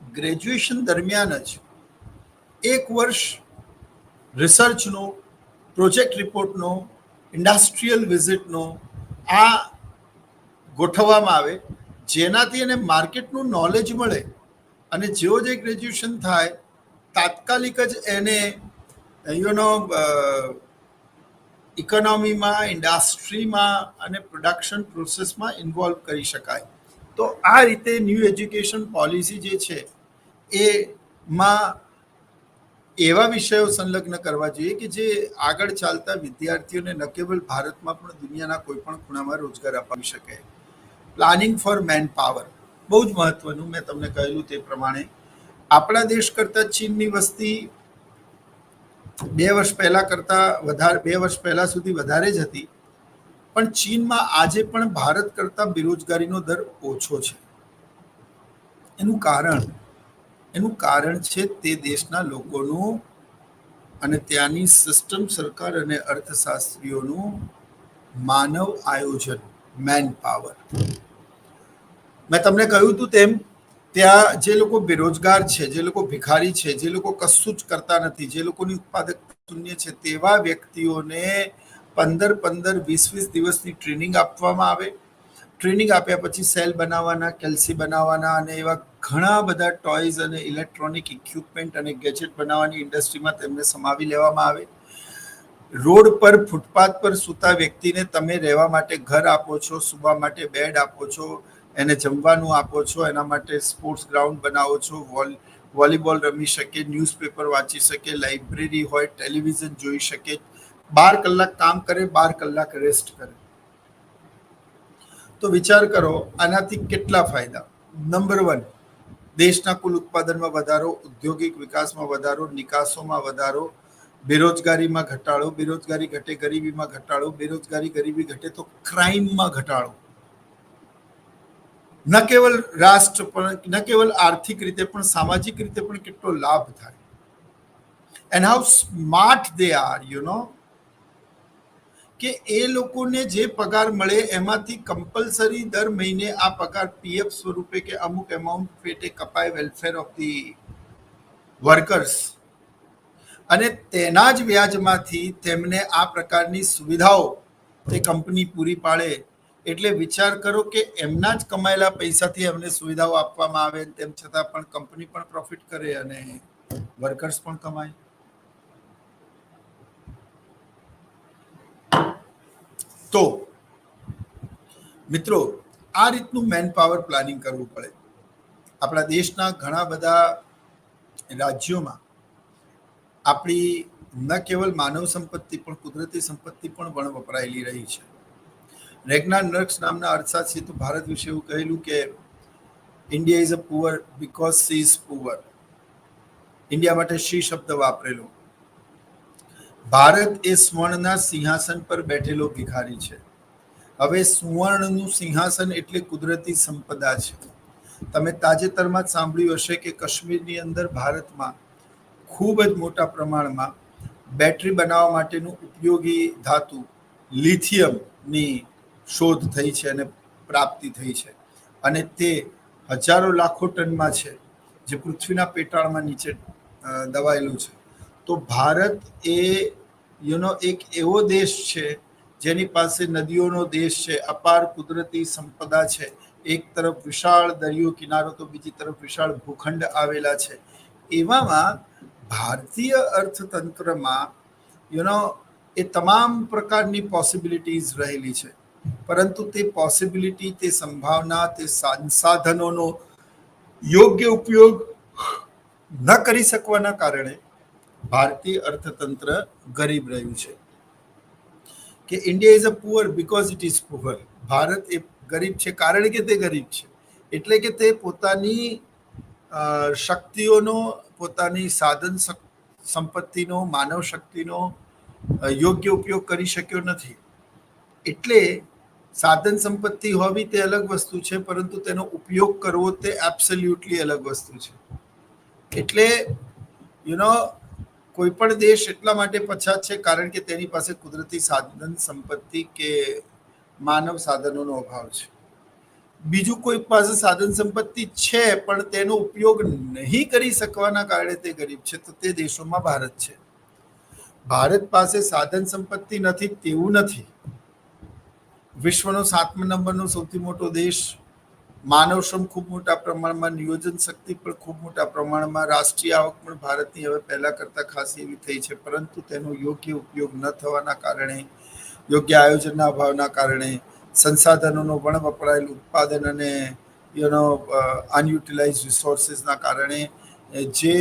ગ્રેજ્યુએશન દરમિયાન જ એક વર્ષ રિસર્ચનો, પ્રોજેક્ટ રિપોર્ટનો, ઇન્ડસ્ટ્રીયલ વિઝિટનો આ ગોઠવવામાં આવે, જેનાથી એને માર્કેટનું નોલેજ મળે, અને જેવો જે ગ્રેજ્યુએશન થાય તાત્કાલિક જ એને ઇકોનોમીમાં, ઇન્ડસ્ટ્રીમાં અને પ્રોડક્શન પ્રોસેસમાં ઇન્વોલ્વ કરી શકાય. તો આ રીતે ન્યૂ એજ્યુકેશન પોલિસી જે છે એમાં એવા વિષયો સંલગ્ન કરવા જોઈએ કે જે આગળ ચાલતા વિદ્યાર્થીઓને ન કેવલ ભારતમાં પણ દુનિયાના કોઈ પણ ખૂણામાં રોજગાર અપાવી શકે. પ્લાનિંગ ફોર મેન પાવર બહુ જ મહત્વનું. મેં તમને કહેલું તે પ્રમાણે આપણા દેશ કરતાં ચીનની વસ્તી 2 વર્ષ પહેલા સુધી વધારે જ હતી, પણ ચીનમાં આજે પણ ભારત કરતાં બેરોજગારીનો દર ઓછો છે. એનું કારણ છે તે દેશના લોકોનું અને ત્યાંની સિસ્ટમ, સરકાર અને અર્થશાસ્ત્રીઓનું માનવ આયોજન, મેન પાવર. મેં તમને કહ્યું હતું તેમ ત્યાં જે લોકો બેરોજગાર છે, જે લોકો ભિખારી છે, જે લોકો કશું જ કરતા નથી, જે લોકોની ઉત્પાદકતા શૂન્ય છે, તેવા વ્યક્તિઓને 15-20 દિવસની ટ્રેનિંગ આપવામાં આવે. ટ્રેનિંગ આપ્યા પછી સેલ બનાવવાના, કેલ્સી બનાવવાના અને એવા ઘણા બધા ટોયઝ અને ઇલેક્ટ્રોનિક ઇક્વિપમેન્ટ અને ગેજેટ બનાવવાની ઇન્ડસ્ટ્રીમાં તેમને સમાવી લેવામાં આવે. રોડ પર, ફૂટપાથ પર સૂતા વ્યક્તિને તમે રહેવા માટે ઘર આપો છો, સૂવા માટે બેડ આપો છો, એને જમવાનું આપો છો, એના માટે સ્પોર્ટ્સ ગ્રાઉન્ડ બનાવો છો, વોલીબોલ રમી શકે, ન્યૂઝપેપર વાંચી શકે, લાઇબ્રેરી હોય, ટેલિવિઝન જોઈ શકે, 12 કલાક કામ કરે, 12 કલાક રેસ્ટ કરે. તો વિચાર કરો આનાથી કેટલા ફાયદા. નંબર 1, દેશના કુલ ઉત્પાદનમાં વધારો, ઔદ્યોગિક વિકાસમાં વધારો, નિકાસોમાં વધારો, બેરોજગારીમાં ઘટાડો, બેરોજગારી ઘટે ગરીબીમાં ઘટાડો, ગરીબી ઘટે તો ક્રાઇમમાં ઘટાડો. ન કેવલ રાષ્ટ્ર પણ, ન કેવલ આર્થિક રીતે પણ સામાજિક રીતે પણ કેટલો લાભ થાય. And how smart they are, કે એ લોકોને જે પગાર મળે એમાંથી કમ્પલસરી દર મહિને આ પગાર પીએફ સ્વરૂપે કે અમુક એમાઉન્ટ પેટે કપાય, વેલફેર ઓફ ધી વર્કર્સ. અને તેના જ વ્યાજમાંથી તેમને આ પ્રકારની સુવિધાઓ તે કંપની પૂરી પાડે. એટલે વિચાર કરો કે એમના જ કમાયેલા પૈસાથી એમને સુવિધાઓ આપવામાં આવે, તેમ છતાં પણ કંપની પણ પ્રોફિટ કરે અને વર્કર્સ પણ કમાય. તો મિત્રો, આ રીતનું મેન પાવર પ્લાનિંગ કરવું પડે. આપણા દેશના ઘણા બધા રાજ્યોમાં આપણી ન કેવલ માનવ સંપત્તિ પણ કુદરતી સંપત્તિ પણ વપરાયેલી રહી છે. રેગ્નાર નર્ક્સ નામના અર્થશાસ્ત્રી તો ભારત વિશે એવું કહેલું કે India is a poor because she is poor. India માટે શી શબ્દ વાપરેલો. ભારત એ સ્વર્ણના સિંહાસન પર બેઠેલો ભિખારી છે. હવે સુવર્ણનું સિંહાસન એટલે કુદરતી સંપદા છે. તમે તાજેતરમાં જ સાંભળ્યું હશે કે કાશ્મીરની અંદર ભારતમાં ખૂબ જ મોટા પ્રમાણમાં બેટરી બનાવવા માટેનું ઉપયોગી ધાતુ લિથિયમની શોધ થઈ છે અને પ્રાપ્તિ થઈ છે, અને તે હજારો લાખો ટનમાં છે, જે પૃથ્વીના પેટાળમાં નીચે દબાયેલું છે. તો ભારત એ એક એવો દેશ છે જેની પાસે નદીઓનો દેશ છે, અપાર કુદરતી સંપદા છે. એક તરફ વિશાળ દરિયો કિનારો તો બીજી તરફ વિશાળ ભૂખંડ આવેલા છે. એવામાં ભારતીય અર્થતંત્રમાં એ તમામ પ્રકારની પોસિબિલિટીઝ રહેલી છે. પરંતુ તે પોસિબિલિટી, તે સંભાવના, તે સંસાધનોનો યોગ્ય ઉપયોગ ન કરી શકવાના કારણે ભારતીય અર્થતંત્ર ગરીબ રહ્યું છે. કે India is a poor because it is poor. ભારત એ ગરીબ છે કારણ કે તે ગરીબ છે. એટલે કે તે પોતાની શક્તિઓનો, પોતાની સાધન સંપત્તિનો, માનવ શક્તિનો યોગ્ય ઉપયોગ કરી શક્યો નથી. એટલે સાધન સંપત્તિ હોવી તે અલગ વસ્તુ છે, પરંતુ તેનો ઉપયોગ કરવો તે એબ્સોલ્યુટલી અલગ વસ્તુ છે. એટલે કોઈ પણ દેશ એટલા માટે પછાત છે કારણ કે તેની પાસે કુદરતી સાધન સંપત્તિ કે માનવ સાધનોનો અભાવ છે. બીજું કોઈ પાસે સાધન સંપત્તિ છે પણ તેનો ઉપયોગ નહીં કરી શકવાના કારણે તે ગરીબ છે. તો તે દેશોમાં ભારત છે. ભારત પાસે સાધન સંપત્તિ નથી તેવું નથી. વિશ્વનો 7મા નંબરનો સૌથી મોટો દેશ, માનવ શ્રમ ખૂબ મોટા પ્રમાણમાં, નિયોજન શક્તિ પણ ખૂબ મોટા પ્રમાણમાં, રાષ્ટ્રીય આવક પણ ભારતની હવે પહેલા કરતા ખાસી એવી થઈ છે, પરંતુ તેનો યોગ્ય ઉપયોગ ન થવાના કારણે, યોગ્ય આયોજનના અભાવના કારણે, સંસાધનોનો પણ વપરાયેલું ઉત્પાદન અને અનયુટિલાઇઝ રિસોર્સિસના કારણે જે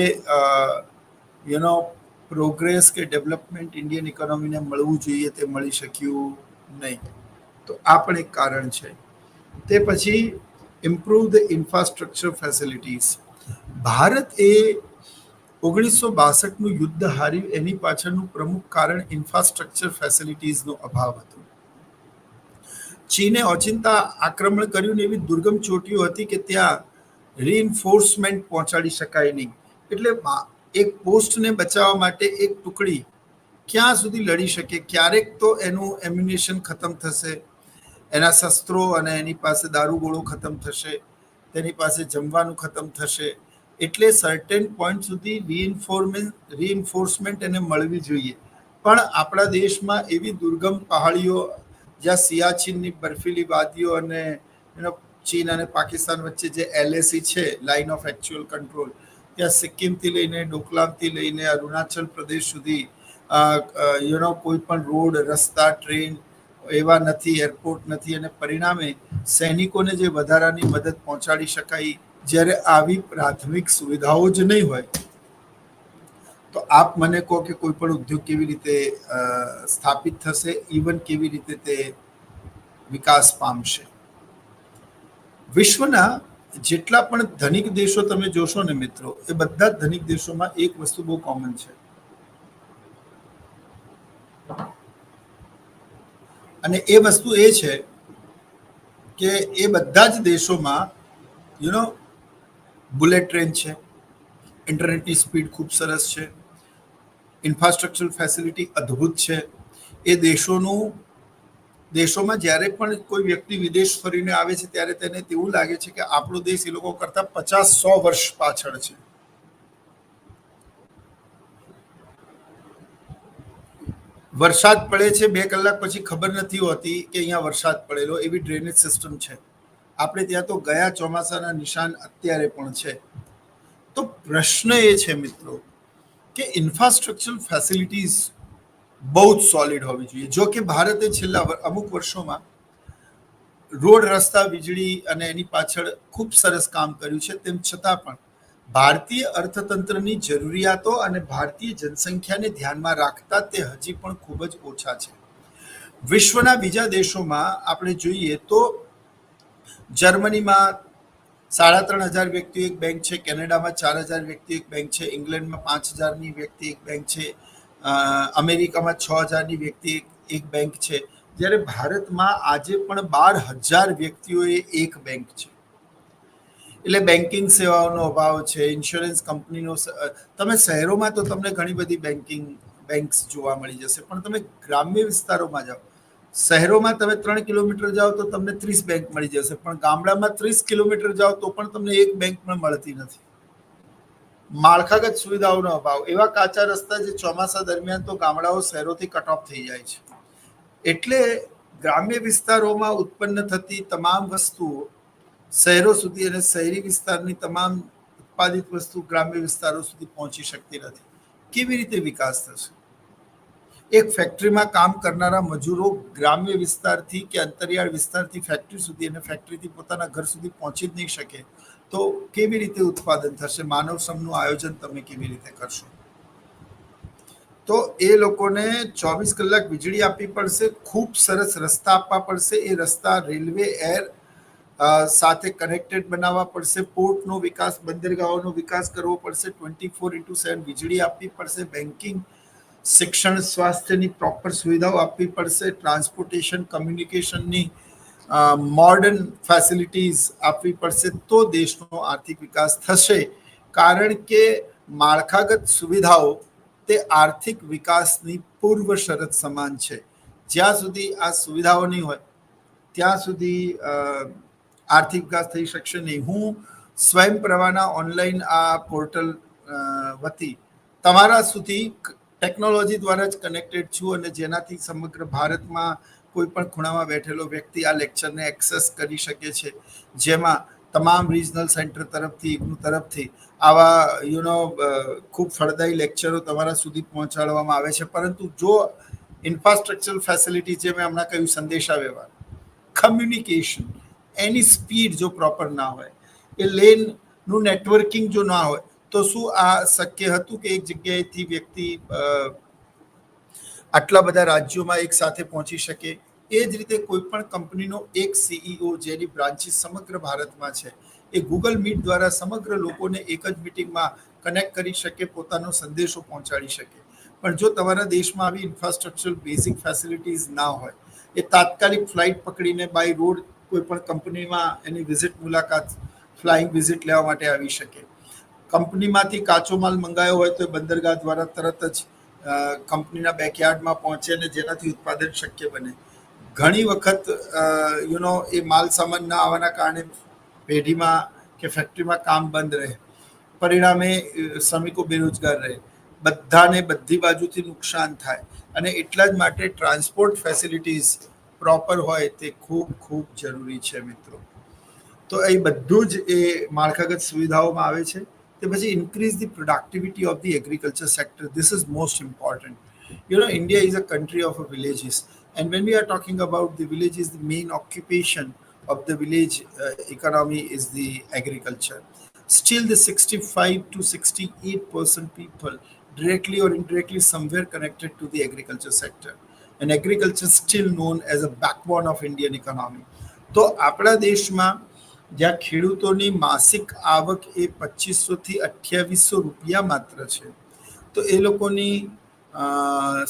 પ્રોગ્રેસ કે ડેવલપમેન્ટ ઇન્ડિયન ઇકોનોમીને મળવું જોઈએ તે મળી શક્યું નહીં. તો આ પણ એક કારણ છે. તે પછી ઇમ્પ્રૂવ ધ ઇન્ફ્રાસ્ટ્રક્ચર ફેસિલિટીઝ. ભારત એ 1962નું યુદ્ધ હાર્યું એની પાછળનું પ્રમુખ કારણ ઇન્ફ્રાસ્ટ્રક્ચર ફેસિલિટીઝનો અભાવ હતો. ચીને ઓચિંતા આક્રમણ કર્યું ને એવી દુર્ગમ ચોટીઓ હતી કે ત્યાં રીઇન્ફોર્સમેન્ટ પહોંચાડી શકાય નહીં. એટલે એક પોસ્ટને બચાવવા માટે એક ટુકડી ક્યાં સુધી લડી શકે? ક્યારેક તો એનું એમ્યુનેશન ખતમ થશે, એના શસ્ત્રો અને એની પાસે દારૂગોળો ખતમ થશે, તેની પાસે જમવાનું ખતમ થશે. એટલે સર્ટેન પોઈન્ટ સુધી રીઇન્ફોર્સમેન્ટ એને મળવી જોઈએ. પણ આપણા દેશમાં એવી દુર્ગમ પહાડીઓ, જ્યાં સિયાચીનની બર્ફીલી વાદીઓ અને ચીન અને પાકિસ્તાન વચ્ચે જે LAC છે, લાઇન ઓફ એકચ્યુઅલ કંટ્રોલ, ત્યાં સિક્કિમથી લઈને ડોકલામથી લઈને અરુણાચલ પ્રદેશ સુધી કોઈ પણ રોડ, રસ્તા, ટ્રેન એવા નથી, એરપોર્ટ નથી, અને પરિણામે સૈનિકોને જે વધારાની મદદ પહોંચાડી શકાય, જ્યારે આવી પ્રાથમિક સુવિધાઓ જ નહીં હોય તો આપ મને કહો કે કોઈ પણ ઉદ્યોગ કેવી રીતે સ્થાપિત થશે, ઇવન કેવી રીતે તે વિકાસ પામશે. વિશ્વના જેટલા પણ ધનિક દેશો તમે જોશો ને મિત્રો, એ બધા જ ધનિક દેશોમાં એક વસ્તુ બહુ કોમન છે, અને એ વસ્તુ એ છે કે એ બધા જ દેશોમાં બુલેટ ટ્રેન છે, ઇન્ટરનેટની સ્પીડ ખૂબ સરસ છે, ઇન્ફ્રાસ્ટ્રક્ચર ફેસિલિટી અદ્ભુત છે. એ દેશોમાં જ્યારે પણ કોઈ વ્યક્તિ વિદેશ ફરીને આવે છે ત્યારે તેને તેવું લાગે છે કે આપણો દેશ એ લોકો કરતાં 50-100 વર્ષ પાછળ છે. વરસાદ પડે છે 2 કલાક પછી ખબર નથી હોતી કે અહીંયા વરસાદ પડેલો, એવી ડ્રેનેજ સિસ્ટમ છે. આપણે ત્યાં તો ગયા ચોમાસાના નિશાન અત્યારે પણ છે. તો પ્રશ્ન એ છે મિત્રો કે ઇન્ફ્રાસ્ટ્રક્ચર ફેસિલિટીઝ બહુ જ સોલિડ હોવી જોઈએ. જો કે ભારતે છેલ્લા અમુક વર્ષોમાં રોડ, રસ્તા, વીજળી અને એની પાછળ ખૂબ સરસ કામ કર્યું છે. તેમ છતાં પણ ભારતીય અર્થતંત્રની જરૂરિયાતો અને ભારતીય જનસંખ્યાને ધ્યાનમાં રાખતા તે હજી પણ ખૂબ જ ઓછા છે. વિશ્વના બીજા દેશોમાં આપણે જોઈએ તો જર્મનીમાં 3,500 વ્યક્તિઓ એક બેંક છે, કેનેડામાં 4,000 વ્યક્તિઓ એક બેંક છે, ઇંગ્લેન્ડમાં 5,000ની વ્યક્તિ એક બેંક છે, અમેરિકામાં 6,000ની વ્યક્તિ એક બેંક છે, જ્યારે ભારતમાં આજે પણ 12,000 વ્યક્તિઓએ એક બેંક છે. એટલે બેન્કિંગ સેવાઓનો અભાવ છે, ઇન્સ્યોરન્સ કંપનીનો. તમે શહેરોમાં તો તમને ઘણી બધી બેંક્સ જોવા મળી જશે, પણ તમે ગ્રામ્ય વિસ્તારોમાં જાઓ, શહેરોમાં તમે 3 કિલોમીટર જાઓ તો તમને 30 બેંક મળી જશે, પણ ગામડામાં 30 કિલોમીટર જાઓ તો પણ તમને એક બેંક પણ મળતી નથી. માળખાગત સુવિધાઓનો અભાવ, એવા કાચા રસ્તા જે ચોમાસા દરમિયાન તો ગામડાઓ શહેરોથી કટ ઓફ થઈ જાય છે. એટલે ગ્રામ્ય વિસ્તારોમાં ઉત્પન્ન થતી તમામ વસ્તુઓ શહેરો સુધી અને શહેરી વિસ્તારની તમામ ઉત્પાદિત વસ્તુ ગ્રામ્ય વિસ્તારો સુધી પહોંચી શકતી નથી. કેવી રીતે વિકાસ થશે? એક ફેક્ટરીમાં કામ કરનારા મજૂરો ગ્રામ્ય વિસ્તારથી કે અંતરિયાળ વિસ્તારથી ફેક્ટરી સુધી અને ફેક્ટરીથી પોતાના ઘર સુધી પહોંચી જ નહીં શકે તો કેવી રીતે ઉત્પાદન થશે? માનવ શ્રમનું આયોજન તમે કેવી રીતે કરશો? તો એ લોકોને 24 કલાક વીજળી આપવી પડશે, ખૂબ સરસ રસ્તા આપવા પડશે, એ રસ્તા રેલવે, એર સાથે કનેક્ટેડ બનાવવા પડશે, પોર્ટનો વિકાસ, બંદરગાહોનો વિકાસ કરવો પડશે, 24/7 વીજળી આપવી પડશે, બેન્કિંગ, શિક્ષણ, સ્વાસ્થ્યની પ્રોપર સુવિધાઓ આપવી પડશે, ટ્રાન્સપોર્ટેશન, કમ્યુનિકેશનની મોડર્ન ફેસિલિટીઝ આપવી પડશે, તો દેશનો આર્થિક વિકાસ થશે. કારણ કે માળખાગત સુવિધાઓ તે આર્થિક વિકાસની પૂર્વ શરત સમાન છે. જ્યાં સુધી આ સુવિધાઓ નહીં હોય ત્યાં સુધી આર્થિક વિકાસ થઈ શકશે નહીં. હું સ્વયંપ્રભાના ઓનલાઈન આ પોર્ટલ વતી તમારા સુધી ટેકનોલોજી દ્વારા જ કનેક્ટેડ છું, અને જેનાથી સમગ્ર ભારતમાં કોઈ પણ ખૂણામાં બેઠેલો વ્યક્તિ આ લેક્ચરને એક્સેસ કરી શકે છે, જેમાં તમામ રિજનલ સેન્ટર તરફથી, ઇગ્નુ તરફથી આવા ખૂબ ફળદાયી લેક્ચરો તમારા સુધી પહોંચાડવામાં આવે છે. પરંતુ જો ઇન્ફ્રાસ્ટ્રક્ચર ફેસિલિટી, જે મેં હમણાં કહ્યું, સંદેશા વ્યવહાર, કમ્યુનિકેશન, એની સ્પીડ જો પ્રોપર ના હોય, એ લેનનું નેટવર્કિંગ જો ના હોય, તો શું આ શક્ય હતું કે એક જગ્યાએથી વ્યક્તિ આટલા બધા રાજ્યોમાં એક સાથે પહોંચી શકે? એ જ રીતે કોઈ પણ કંપનીનો એક સીઈઓ જેની બ્રાન્ચીસ સમગ્ર ભારતમાં છે, એ ગૂગલ મીટ દ્વારા સમગ્ર લોકોને એક જ મિટિંગમાં કનેક્ટ કરી શકે, પોતાનો સંદેશો પહોંચાડી શકે. પણ જો તમારા દેશમાં આવી ઇન્ફ્રાસ્ટ્રક્ચર બેઝિક ફેસિલિટીઝ ના હોય, એ તાત્કાલિક ફ્લાઇટ પકડીને બાય રોડ કોઈ પણ કંપનીમાં એની મુલાકાત, ફ્લાઇંગ વિઝિટ લેવા માટે આવી શકે. કંપનીમાંથી કાચો માલ મંગાયો હોય તો એ બંદરગાહ દ્વારા તરત જ કંપનીના બેકયાર્ડમાં પહોંચે અને જેનાથી ઉત્પાદન શક્ય બને. ઘણી વખત એ માલ સામાન ના આવવાના કારણે પેઢીમાં કે ફેક્ટરીમાં કામ બંધ રહે, પરિણામે શ્રમિકો બેરોજગાર રહે, બધાને બધી બાજુથી નુકસાન થાય. અને એટલા જ માટે ટ્રાન્સપોર્ટ ફેસિલિટીઝ પ્રોપર હોય તે ખૂબ ખૂબ જરૂરી છે મિત્રો. તો એ બધું જ એ માળખાગત સુવિધાઓમાં આવે છે. તે પછી increase the productivity of the agriculture sector. This is most important. India is a country of villages, and when we are talking about the villages, the main occupation of the village economy is the agriculture. Still, the 65 to 68% people directly or indirectly somewhere connected to the agriculture sector, and agriculture is still known as a backbone of Indian economy. તો આપણા દેશમાં જ્યાં ખેડૂતોની માસિક આવક એ 2,500 થી 2,800 રૂપિયા માત્ર છે, તો એ લોકોની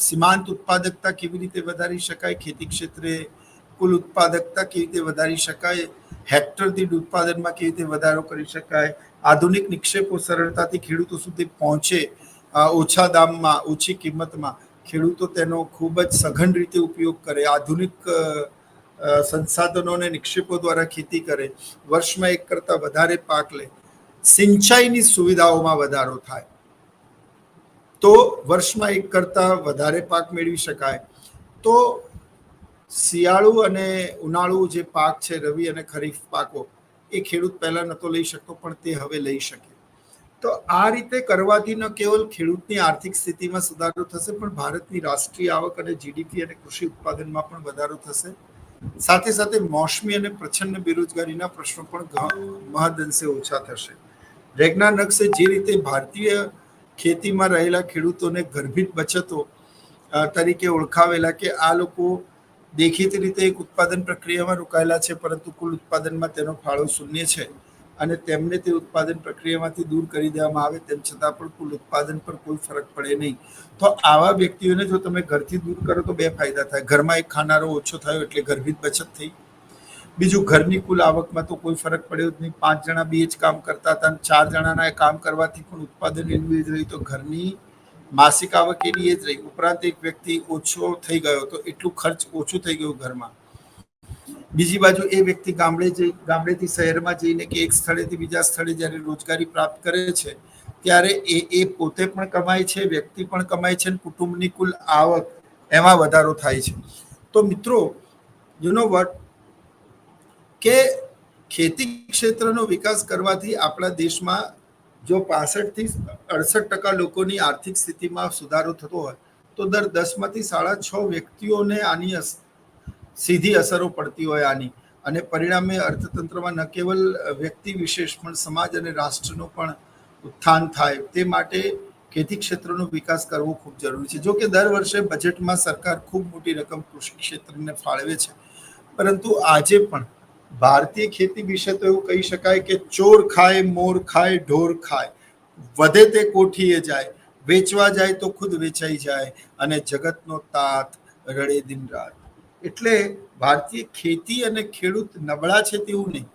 સીમાંત ઉત્પાદકતા કેવી રીતે વધારી શકાય, ખેતી ક્ષેત્રે કુલ ઉત્પાદકતા કેવી રીતે વધારી શકાય, હેક્ટર દીઠ ઉત્પાદનમાં કેવી રીતે વધારો કરી શકાય, આધુનિક નિક્ષેપો સરળતાથી ખેડૂતો સુધી પહોંચે, ઓછા દામમાં, ઓછી કિંમતમાં, ખેડૂતો તેનો ખૂબ જ સઘન રીતે ઉપયોગ કરે, આધુનિક સંસાધનો અને નિક્ષેપો દ્વારા ખેતી કરે, વર્ષમાં એક કરતાં વધારે પાક લે, સિંચાઈની સુવિધાઓમાં વધારો થાય. તો વર્ષમાં એક કરતાં વધારે પાક મેળવી શકાય. તો શિયાળુ અને ઉનાળુ જે પાક છે, રવિ અને ખરીફ પાકો, એ ખેડૂત પહેલા નહોતો લઈ શકતો, પણ તે હવે લઈ શકે. તો આ રીતે કરવાથી ન કેવલ ખેડૂતની આર્થિક સ્થિતિમાં સુધારો થશે, પણ ભારતની રાષ્ટ્રીય આવક અને જીડીપી અને કૃષિ ઉત્પાદનમાં પણ વધારો થશે. સાથે સાથે મોસમી અને પ્રચંડ બેરોજગારીના પ્રશ્નો પણ મહદઅંશે ઓછા થશે. રેગના નકશે જે રીતે ભારતીય ખેતીમાં રહેલા ખેડૂતોને ગર્ભિત બચતો તરીકે ઓળખાવેલા, કે આ લોકો દેખીતી રીતે એક ઉત્પાદન પ્રક્રિયામાં રોકાયેલા છે, પરંતુ કુલ ઉત્પાદનમાં તેનો ફાળો શૂન્ય છે, અને તેમને તે ઉત્પાદન પ્રક્રિયામાંથી દૂર કરી દેવામાં આવે, તેમ છતાં પણ કુલ ઉત્પાદન પર કોઈ ફરક પડે નહીં. તો આવા વ્યક્તિઓને જો તમે ઘરથી દૂર કરો તો બે ફાયદા થાય. ઘરમાં એક ખાનારો ઓછો થયો એટલે ગર્ભિત બચત થઈ. બીજું, ઘરની કુલ આવકમાં તો કોઈ ફરક પડ્યો જ નહીં. 5 જણા બે જ કામ કરતા હતા, 4 જણાના કામ કરવાથી પણ ઉત્પાદન એનું એ જ રહ્યું, તો ઘરની માસિક આવક એની એ જ રહી. ઉપરાંત એક વ્યક્તિ ઓછો થઈ ગયો તો એટલું ખર્ચ ઓછું થઈ ગયું ઘરમાં. બીજી બાજુ એ વ્યક્તિ ગામડેથી શહેરમાં જઈને કે એક સ્થળેથી બીજા સ્થળે જ્યારે રોજગારી પ્રાપ્ત કરે છે, ત્યારે એ પોતે પણ કમાય છે, વ્યક્તિ પણ કમાય છે, અને કુટુંબની કુલ આવક એમાં વધારો થાય છે. તો મિત્રો, યુ નો વોટ, કે ખેતી ક્ષેત્રનો વિકાસ કરવાથી આપણા દેશમાં જો 65% લોકોની આર્થિક સ્થિતિમાં સુધારો થતો હોય, તો દર 10માંથી 6.5 વ્યક્તિઓને આની સીધી અસરો પડતી હોય આની, અને પરિણામે અર્થતંત્રમાં ન કેવલ વ્યક્તિ વિશેષ પણ સમાજ અને રાષ્ટ્રનો પણ ઉત્થાન થાય. તે માટે ખેતી ક્ષેત્રનો વિકાસ કરવો ખૂબ જરૂરી છે. જો કે દર વર્ષે બજેટમાં સરકાર ખૂબ મોટી રકમ કૃષિ ક્ષેત્રને ફાળવે છે, પરંતુ આજે પણ ભારતીય ખેતી વિશે તો એવું કહી શકાય કે ચોર ખાય, મોર ખાય, ઢોર ખાય, વધે તે કોઠીએ જાય, વેચવા જાય તો ખુદ વેચાઈ જાય, અને જગતનો તાત રડે દિન રાત. એટલે ભારતીય ખેતી અને ખેડૂત નબળા છે તેવું નહીં.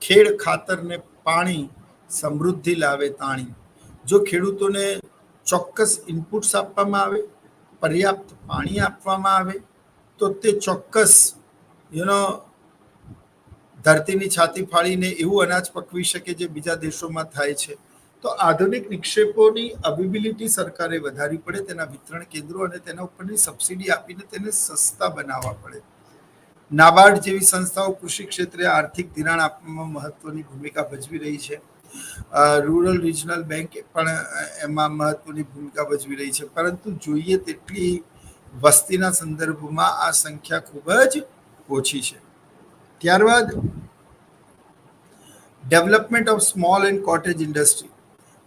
ખેડ ખાતર ને પાણી, સમૃદ્ધિ લાવે તાણી. જો ખેડૂતોને ચોક્કસ ઇનપુટ્સ આપવામાં આવે, પર્યાપ્ત પાણી આપવામાં આવે, તો તે ચોક્કસ ધરતીની છાતી ફાડીને એવું અનાજ પકવી શકે જે બીજા દેશોમાં થાય છે. તો આધુનિક નિક્ષેપોની અવેબિલિટી સરકારે વધારવી પડે, તેના વિતરણ કેન્દ્રો અને તેના ઉપરની સબસિડી આપીને તેને સસ્તા બનાવવા પડે. નાબાર્ડ જેવી સંસ્થાઓ કૃષિ ક્ષેત્રે આર્થિક ધિરાણ આપવામાં મહત્વની ભૂમિકા ભજવી રહી છે. રૂરલ રિજનલ બેંક પણ એમાં મહત્વની ભૂમિકા ભજવી રહી છે, પરંતુ જોઈએ તેટલી વસ્તીના સંદર્ભમાં આ સંખ્યા ખૂબ જ ઓછી છે. ત્યારબાદ development of small and cottage industry.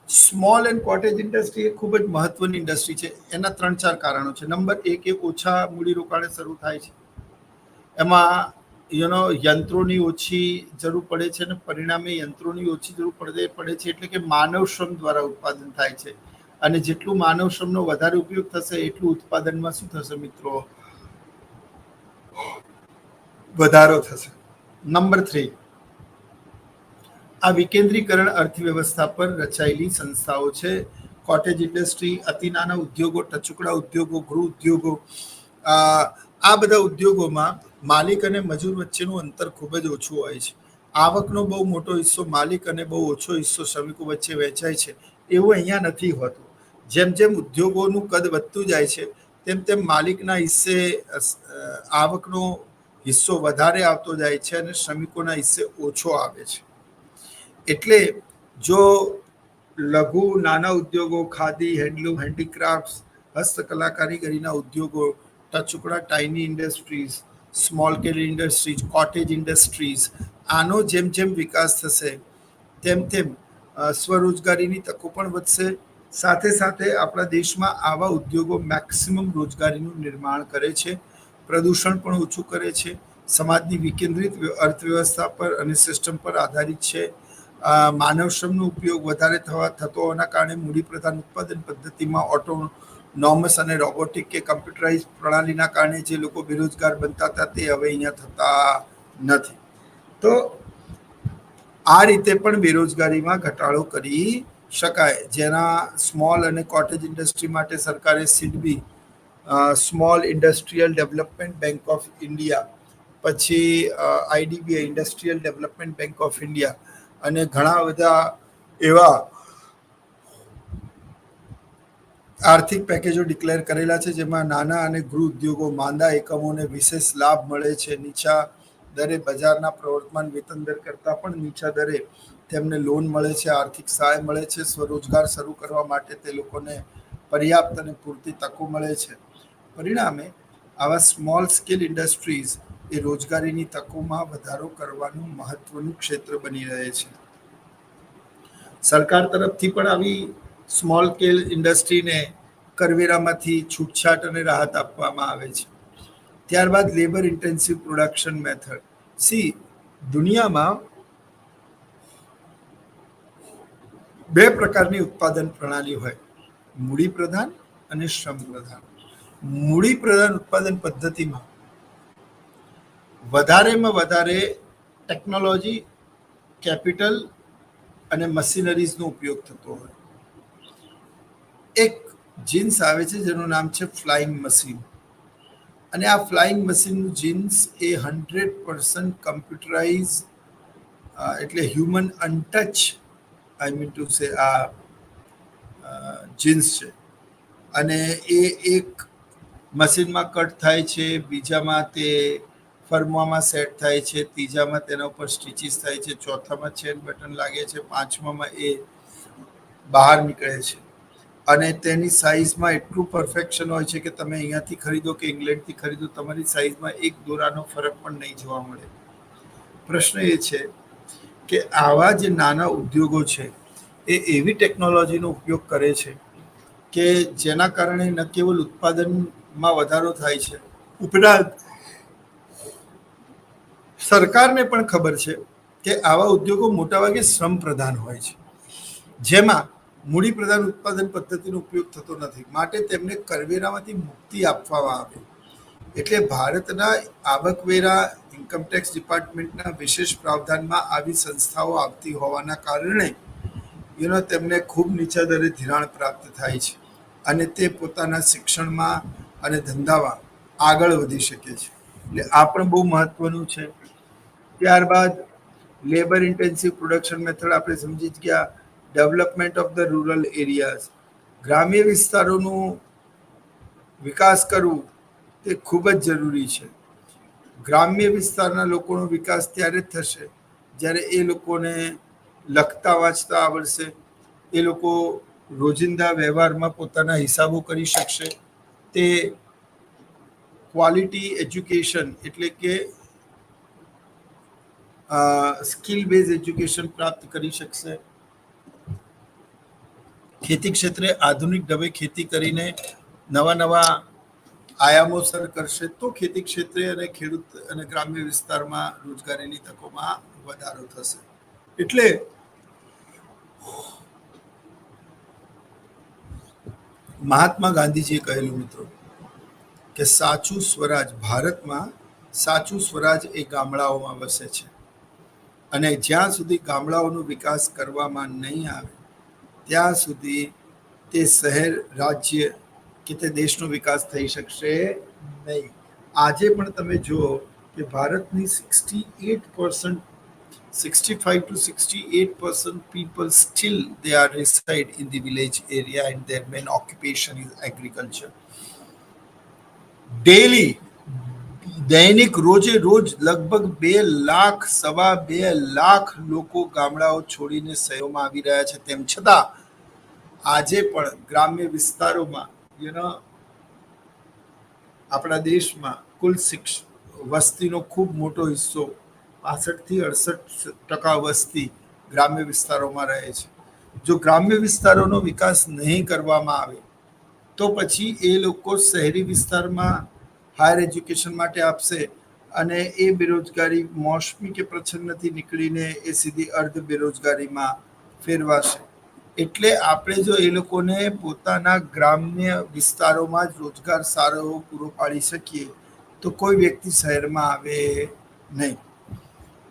Small and cottage industry એ ખૂબ જ મહત્વની ઇન્ડસ્ટ્રી છે. એના 3-4 કારણો છે. નંબર 1 એ ઓછા મૂડીરોકાણે શરૂ થાય છે. એમાં યંત્રોની ઓછી જરૂર પડે છે, અને પરિણામે યંત્રોની ઓછી જરૂર પડે છે એટલે કે માનવ શ્રમ દ્વારા ઉત્પાદન થાય છે, અને જેટલું માનવ શ્રમનો વધારે ઉપયોગ થશે એટલું ઉત્પાદનમાં શું થશે મિત્રો? વધારો થશે. નંબર 3, આ વિકેન્દ્રીકરણ અર્થવ્યવસ્થા પર રચાયેલી સંસ્થાઓ છે. કોટેજ ઇન્ડસ્ટ્રી, અતિ નાના ઉદ્યોગો, ટચુકડા ઉદ્યોગો, ગૃહ ઉદ્યોગો, આ બધા ઉદ્યોગોમાં માલિક અને મજૂર વચ્ચેનું અંતર ખૂબ જ ઓછું હોય છે. આવકનો બહુ મોટો હિસ્સો માલિક અને બહુ ઓછો હિસ્સો શ્રમિકો વચ્ચે વહેંચાય છે. એવું અહીંયા નથી હોતું. જેમ જેમ ઉદ્યોગોનું કદ વધતું જાય છે, તેમ તેમ માલિકના હિસ્સે આવકનો હિસ્સો વધારે આવતો જાય છે, અને શ્રમિકોના હિસ્સે ઓછો આવે છે. એટલે જો લઘુ નાના ઉદ્યોગો, ખાદી, હેન્ડલૂમ, હેન્ડીક્રાફ્ટ, હસ્તકલા, કારીગરીના ઉદ્યોગો, ટચુકડા tiny industries, small scale industries, cottage industries, આનો જેમ જેમ વિકાસ થશે તેમ તેમ સ્વરોજગારીની તકો પણ વધશે. સાથે સાથે આપણા દેશમાં આવા ઉદ્યોગો મેક્સિમમ રોજગારીનું નિર્માણ કરે છે, પ્રદૂષણ પણ ઓછું કરે છે, સમાજની વિકેન્દ્રિત અર્થવ્યવસ્થા પર અને સિસ્ટમ પર આધારિત છે. માનવ શ્રમનો ઉપયોગ વધારે થતો હોવાના કારણે મૂડી પ્રધાન ઉત્પાદન પદ્ધતિમાં ઓટોનોમસ અને રોબોટિક કે કમ્પ્યુટરાઇઝ પ્રણાલીના કારણે જે લોકો બેરોજગાર બનતા હતા તે હવે અહીંયા થતા નથી. તો આ રીતે પણ બેરોજગારીમાં ઘટાડો કરી શકાય. જેના સ્મોલ અને કોટેજ ઇન્ડસ્ટ્રી માટે સરકારે SIDBI, small industrial development bank of India, પછી IDBI, industrial development bank of India, અને ઘણા બધા એવા આર્થિક પેકેજો ડિક્લેર કરેલા છે, જેમાં નાના અને ગૃહ ઉદ્યોગો, માંદા એકમોને વિશેષ લાભ મળે છે. નીચા દરે બજારના પ્રવર્તમાન વેતન દર કરતાં પણ નીચા દરે તેમને લોન મળે છે, આર્થિક સહાય મળે છે. સ્વરોજગાર શરૂ કરવા માટે તે લોકોને પર્યાપ્ત અને પૂરતી તકો મળે છે. પરિણામે આવા સ્મોલ સ્કેલ ઇન્ડસ્ટ્રીઝ એ રોજગારીની તકોમાં વધારો કરવાનું મહત્વનું ક્ષેત્ર બની રહે છે. સરકાર તરફથી પણ આવી સ્મોલ સ્કેલ ઇન્ડસ્ટ્રીને કરવેરામાંથી છૂટછાટ અને રાહત આપવામાં આવે છે. ત્યારબાદ લેબર ઇન્ટેન્સિવ પ્રોડક્શન મેથડ. દુનિયામાં બે પ્રકારની ઉત્પાદન પ્રણાલી હોય, મૂડી પ્રધાન અને શ્રમ પ્રધાન. મૂડી પ્રધાન ઉત્પાદન પદ્ધતિમાં વધારેમાં વધારે ટેકનોલોજી, કેપિટલ અને મશીનરીઝનો ઉપયોગ થતો હોય. એક જીન્સ આવે છે જેનું નામ છે ફ્લાઇંગ મશીન, અને આ ફ્લાઇંગ મશીનનું જીન્સ એ 100% કમ્પ્યુટરાઇઝ, એટલે human untouch, I mean to say, આ જીન્સ છે. અને એ એક મશીનમાં કટ થાય છે, બીજામાં તે ફર્મવામાં સેટ થાય છે, ત્રીજામાં તેના ઉપર સ્ટિચીસ થાય છે, ચોથામાં ચેન બટન લાગે છે, પાંચમામાં એ બહાર નીકળે છે. અને તેની સાઇઝમાં એટલું પરફેક્શન હોય છે કે તમે અહીંયાથી ખરીદો કે ઇંગ્લેન્ડથી ખરીદો, તમારી સાઇઝમાં એક દોરાનો ફરક પણ નહીં જોવા મળે. પ્રશ્ન એ છે કે આવા જે નાના ઉદ્યોગો છે એ એવી ટેકનોલોજીનો ઉપયોગ કરે છે કે જેના કારણે ન કેવલ ઉત્પાદનમાં વધારો થાય છે, ઉપરાંત સરકારને પણ ખબર છે કે આવા ઉદ્યોગો મોટાભાગે શ્રમ પ્રધાન હોય છે, જેમાં મૂડી પ્રધાન ઉત્પાદન પદ્ધતિનો ઉપયોગ થતો નથી, માટે તેમને કરવેરામાંથી મુક્તિ આપવામાં આવે. એટલે ભારતના આવકવેરા ઇન્કમટેક્સ ડિપાર્ટમેન્ટના વિશેષ પ્રાવધાનમાં આવી સંસ્થાઓ આવતી હોવાના કારણે તેમને ખૂબ નીચા દરે ધિરાણ પ્રાપ્ત થાય છે અને તે પોતાના શિક્ષણમાં અને ધંધામાં આગળ વધી શકે છે. એટલે આ પણ બહુ મહત્વનું છે. ત્યારબાદ લેબર ઇન્ટેન્સિવ પ્રોડક્શન મેથડ આપણે સમજી જ ગયા. Development of the rural areas, ગ્રામ્ય વિસ્તારોનું વિકાસ કરવું તે ખૂબ જ જરૂરી છે. ગ્રામ્ય વિસ્તારના લોકોનો વિકાસ ત્યારે જ થશે જ્યારે એ લોકોને લખતા વાંચતા આવડશે, એ લોકો રોજિંદા વ્યવહારમાં પોતાના હિસાબો કરી શકશે, તે ક્વોલિટી એજ્યુકેશન એટલે કે સ્કિલ બેઝ એજ્યુકેશન પ્રાપ્ત કરી શકશે. ખેતી ક્ષેત્રે આધુનિક ઢબે ખેતી કરીને નવા નવા આયામો સર કરશે, તો ખેતી ક્ષેત્રે અને ખેડૂત અને ગ્રામ્ય વિસ્તારમાં રોજગારીની તકોમાં વધારો થશે. એટલે મહાત્મા ગાંધીજીએ કહેલું મિત્રો કે સાચું સ્વરાજ, ભારતમાં સાચું સ્વરાજ એ ગામડાઓમાં વસે છે, અને જ્યાં સુધી ગામડાઓનો વિકાસ કરવામાં નહીં આવે ત્યાં સુધી તે શહેર, રાજ્ય કે તે દેશનો વિકાસ થઈ શકશે નહીં. આજે પણ તમે જુઓ કે ભારતની 65 to 68% people still they are reside in the village area and their main occupation is agriculture. Daily, દૈનિક રોજે રોજ લગભગ 2 લાખ, 2.25 લાખ લોકો ગામડાઓ છોડીને શહેરોમાં આવી રહ્યા છે. તેમ છતાં આજે પણ ગ્રામ્ય વિસ્તારોમાં આપણા દેશમાં કુલ વસ્તીનો ખૂબ મોટો હિસ્સો, 65 થી 68% વસ્તી ગ્રામ્ય વિસ્તારોમાં રહે છે. જો ગ્રામ્ય વિસ્તારોનો વિકાસ નહીં કરવામાં આવે તો પછી એ લોકો શહેરી વિસ્તારમાં હાયર એજ્યુકેશન માટે આપશે અને એ બેરોજગારી મોસમી કે પ્રચ્છન્નથી નીકળીને એ સીધી અર્ધ બેરોજગારીમાં ફેરવાશે. એટલે આપણે જો એ લોકોને પોતાના ગ્રામ્ય વિસ્તારોમાં જ રોજગાર સારો પૂરો પાડી શકીએ તો કોઈ વ્યક્તિ શહેરમાં આવે નહીં,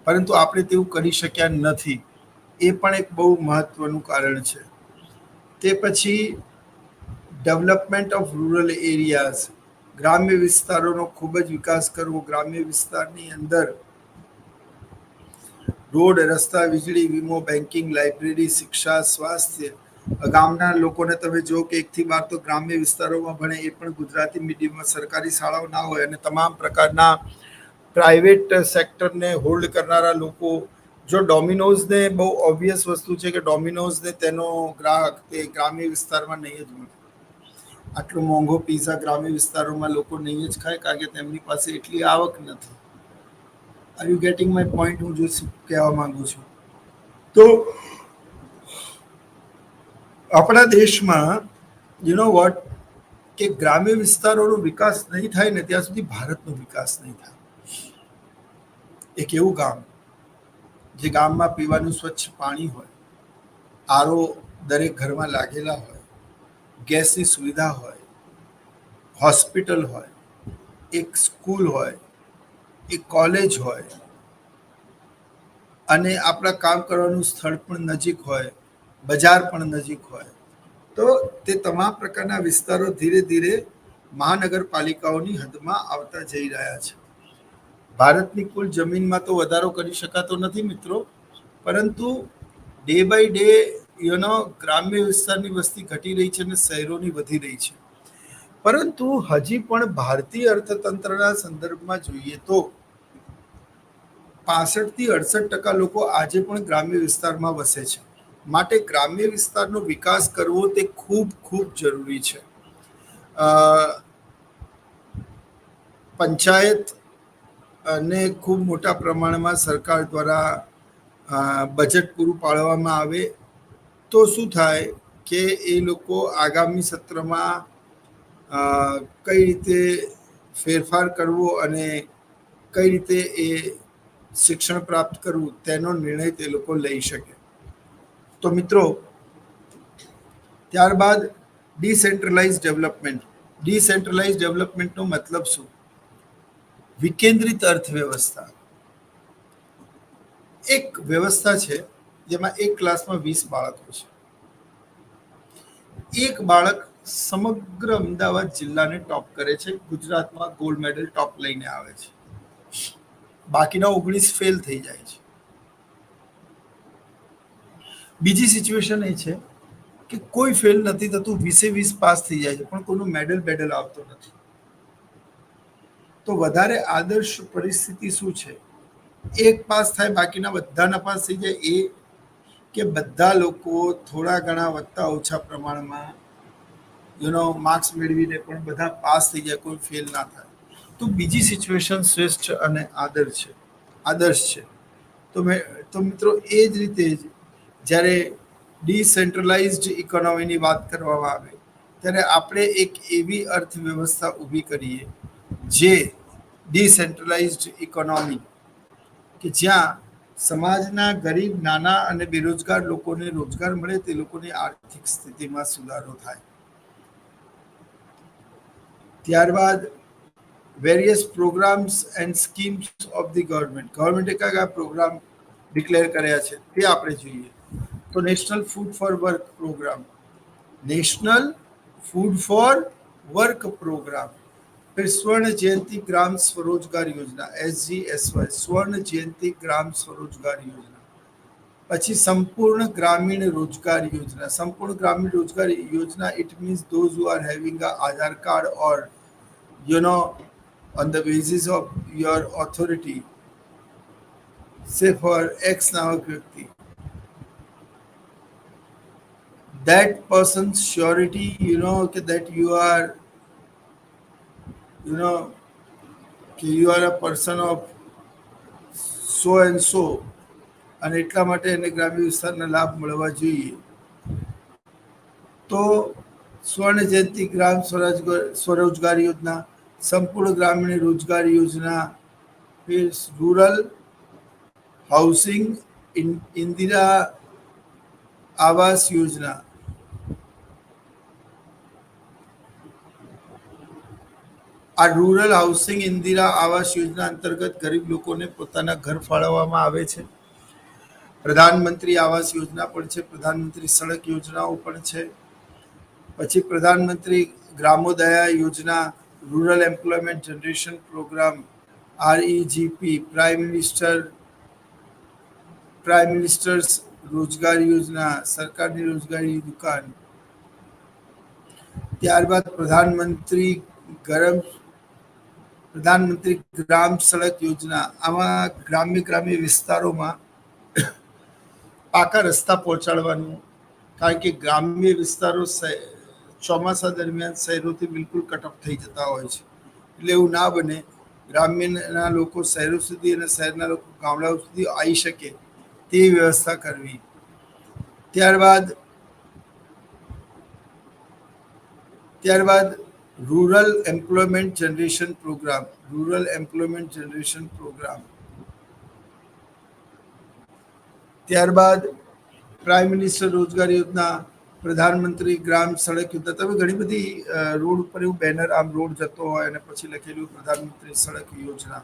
પરંતુ આપણે તેવું કરી શક્યા નથી. એ પણ એક બહુ મહત્વનું કારણ છે. તે પછી ડેવલપમેન્ટ ઓફ રૂરલ એરિયાઝ, ગ્રામ્ય વિસ્તારોનો ખૂબ જ વિકાસ કરવો. ગ્રામ્ય વિસ્તારની અંદર રોડ, રસ્તા, વીજળી, વીમો, બેન્કિંગ, લાઇબ્રેરી, શિક્ષા, સ્વાસ્થ્ય ગામના લોકોને તમે જો કે 1 થી 12 તો ગ્રામ્ય વિસ્તારોમાં ભણે, એ પણ ગુજરાતી મીડિયમમાં સરકારી શાળાઓ ના હોય, અને તમામ પ્રકારના પ્રાઇવેટ સેક્ટરને હોલ્ડ કરનારા લોકો, જો ડોમિનોઝને બહુ ઓબ્વિયસ વસ્તુ છે કે ડોમિનોઝને તેનો ગ્રાહક તે ગ્રામ્ય વિસ્તારમાં નહીં જ મળે. આટલો મોંઘો પીઝા ગ્રામ્ય વિસ્તારોમાં લોકો નહીં જ ખાય, કારણ કે તેમની પાસે એટલી આવક નથી. Are you getting my point? હું જો કહેવા માંગુ છું તો આપણા દેશમાં યુ નો વોટ, કે ગ્રામ્ય વિસ્તારોનો વિકાસ નહીં થાય ને ત્યાં સુધી ભારતનો વિકાસ નહીં થાય. એક એવું ગામ જે ગામમાં પીવાનું સ્વચ્છ પાણી હોય, આરો દરેક ઘરમાં લાગેલા હોય, ગેસની સુવિધા હોય, હોસ્પિટલ હોય, એક સ્કૂલ હોય, એક કોલેજ હોય, અને આપણા કામ કરવાનું સ્થળ પણ નજીક હોય, બજાર પણ નજીક હોય, તો તે તમામ પ્રકારના વિસ્તારો ધીરે ધીરે મહાનગરપાલિકાઓની હદમાં આવતા જઈ રહ્યા છે. ભારતની કુલ જમીનમાં તો વધારો કરી શકાતો નથી મિત્રો, પરંતુ ડે બાય ડે ગ્રામ્ય વિસ્તારની વસ્તી ઘટી રહી છે અને શહેરોની વધી રહી છે. પરંતુ હજી પણ ભારતીય અર્થતંત્રના સંદર્ભમાં જોઈએ તો 65 થી 68% લોકો આજે પણ ગ્રામ્ય વિસ્તારમાં વસે છે. માટે ગ્રામ્ય વિસ્તારનો વિકાસ કરવો તે ખૂબ ખૂબ જરૂરી છે. પંચાયત અને ખૂબ મોટા પ્રમાણમાં સરકાર દ્વારા બજેટ પૂરું પાડવામાં આવે તો શું થાય કે એ લોકો આગામી સત્રમાં કઈ રીતે ફેરફાર કરવો અને કઈ રીતે એ શિક્ષણ પ્રાપ્ત કરવું તેનો નિર્ણય તે લોકો લઈ શકે. તો મિત્રો, ત્યારબાદ ડિસેન્ટ્રલાઇઝ ડેવલપમેન્ટ. ડિસેન્ટ્રલાઇઝ ડેવલપમેન્ટનો મતલબ શું? વિકેન્દ્રિત અર્થવ્યવસ્થા. એક વ્યવસ્થા છે જેમાં એક ક્લાસમાં 20 બાળકો છે. એક બાળક સમગ્ર અમદાવાદ જિલ્લાને ટોપ કરે છે, ગુજરાતમાં ગોલ્ડ મેડલ ટોપ લઈને આવે છે. બાકીના 19 ફેલ થઈ જાય છે. બીજી સિચ્યુએશન એ છે કે કોઈ ફેલ નથી થતું, 20 પાસ થઈ જાય છે, પણ કોઈનું મેડલ આવતો નથી. તો વધારે આદર્શ પરિસ્થિતિ શું છે? એક પાસ થાય, બાકીના બધા નપાસ થઈ જાય, એ કે બધા લોકો થોડા ઘણા વધતા ઓછા પ્રમાણમાં માર્ક્સ મેળવીને પણ બધા પાસ થઈ જાય, કોઈ ફેલ ના થાય. તો બીજી સિચ્યુએશન શ્રેષ્ઠ અને આદર્શ છે. તો મિત્રો, એ જ રીતે જ જ્યારે ડિસેન્ટ્રલાઇઝ્ડ ઇકોનોમીની વાત કરવામાં આવે ત્યારે આપણે એક એવી અર્થવ્યવસ્થા ઊભી કરીએ જે ડિસેન્ટ્રલાઇઝ્ડ ઇકોનોમી, કે જ્યાં સમાજના ગરીબ, નાના અને બેરોજગાર લોકોને રોજગાર મળે, તે લોકોની આર્થિક સ્થિતિમાં સુધારો થાય. ત્યારબાદ various programmes and schemes of the ગવર્મેન્ટે કયા પ્રોગ્રામ ડિક્લેર કર્યા છે તે આપણે જોઈએ. તો national food for work programme, national food for work programme, फिर स्वर्ण जयंती ग्राम स्वरोजगार योजना SGSY, स्वर्ण जयंती ग्राम स्वरोजगार योजना. પછી સંપૂર્ણ ગ્રામીણ રોજગાર યોજના. સંપૂર્ણ ગ્રામીણ રોજગાર યોજના, it means those who are having a Aadhaar card or on the basis of your authority, say for X નામક વ્યક્તિ, that person's surety, that you are you are a person of so and so, અને એટલા માટે એને ગ્રામ્ય વિસ્તારના લાભ મળવા જોઈએ. તો स्वर्ण जयंती ग्राम स्वरोजगार योजना, संपूर्ण ग्रामीण रोजगार योजना, फिर रूरल हाउसिंग इंदिरा आवास योजना. આ રૂરલ હાઉસિંગ ઇન્દિરા આવાસ યોજના અંતર્ગત ગરીબ લોકોને પોતાના ઘર ફાળવવામાં આવે છે. પ્રધાનમંત્રી આવાસ યોજના પણ છે, પ્રધાનમંત્રી સડક યોજનાઓ પણ છે. પછી Pradhan Mantri Gramodaya Yojana, rural employment generation programme, REGP, prime minister's Rozgar Yojana, સરકારની રોજગારી દુકાન, ત્યારબાદ પ્રધાનમંત્રી ગ્રામ સડક યોજના. આમાં ગ્રામ્ય વિસ્તારોમાં પાકા રસ્તા પહોંચાડવાનું, કારણ કે ગ્રામ્ય વિસ્તારો ચોમાસા દરમિયાન શહેરોથી બિલકુલ કટઅપ થઈ જતા હોય છે. એટલે એવું ના બને, ગ્રામ્યના લોકો શહેરો સુધી અને શહેરના લોકો ગામડાઓ સુધી આવી શકે તેવી વ્યવસ્થા કરવી. ત્યારબાદ રૂરલ એમ્પ્લોયમેન્ટ જનરેશન પ્રોગ્રામ. ત્યારબાદ પ્રાઇમ મિનિસ્ટર રોજગાર યોજના, પ્રધાનમંત્રી ગ્રામ સડક યોજના. તમે ઘણી બધી રોડ ઉપર એવું બેનર, આમ રોડ જતો હોય અને પછી લખેલું પ્રધાનમંત્રી સડક યોજના,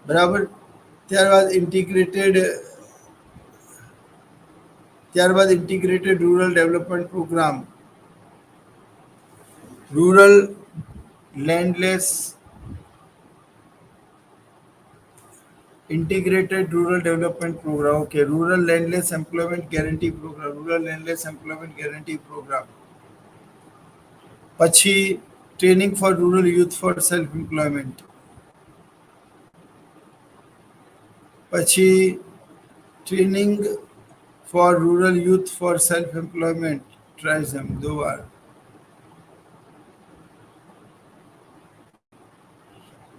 બરાબર. ત્યારબાદ integrated rural development programme, rural landless integrated rural development programme. Okay, rural landless employment guarantee programme. પછી training for rural youth for self employment. પછી training for rural youth for self employment, TRYSEM 2 વાર.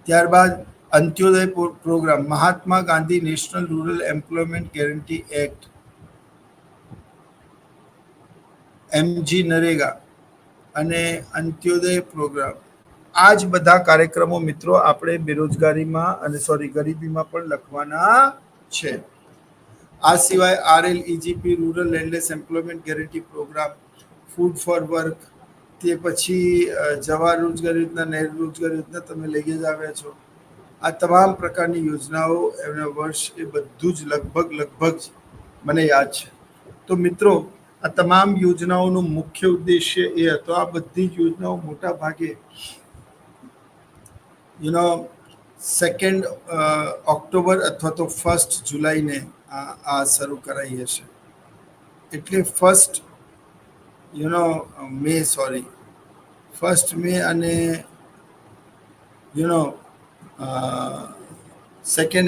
ત્યારબાદ Antyodaya programme, Mahatma Gandhi national rural employment guarantee act, MG NREGA અને Antyodaya programme. આ જ બધા કાર્યક્રમો મિત્રો આપણે બેરોજગારીમાં અને ગરીબીમાં પણ લખવાના છે. આ સિવાય RLEGP rural landless employment guarantee programme, food for work, તે પછી જવાહર રોજગાર યોજના, નહેરુ રોજગાર યોજના તમે લઈ જ આવ્યા છો. આ તમામ પ્રકારની યોજનાઓ, એમના વર્ષ, એ બધું જ લગભગ મને યાદ છે. તો મિત્રો, આ તમામ યોજનાઓનો મુખ્ય ઉદ્દેશ્ય એ હતો, આ બધી જ યોજનાઓ મોટા ભાગે 2 ઓક્ટોબર અથવા તો 1 જુલાઈને આ શરૂ કરાઈ હશે. એટલે 1 મે અને 2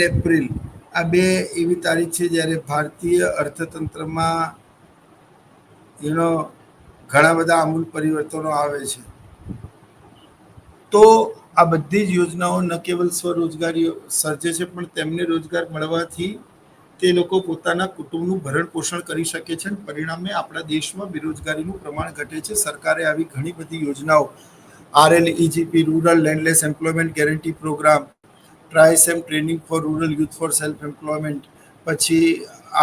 એપ્રિલ, આ 2 એવી તારીખ છે જ્યારે ભારતીય અર્થતંત્રમાં ઘણા બધા આમૂલ પરિવર્તનો આવે છે. તો આ બધી જ યોજનાઓ ન કેવલ સ્વરોજગારી સર્જે છે, પણ તેમને રોજગાર મળવાથી તે લોકો પોતાના કુટુંબનું ભરણ પોષણ કરી શકે છે. પરિણામે આપણા દેશમાં બેરોજગારીનું પ્રમાણ ઘટે છે. સરકારે આવી ઘણી બધી યોજનાઓ, RLEGP rural landless employment guarantee programme, TRYSEM training for rural youth for self employment, પછી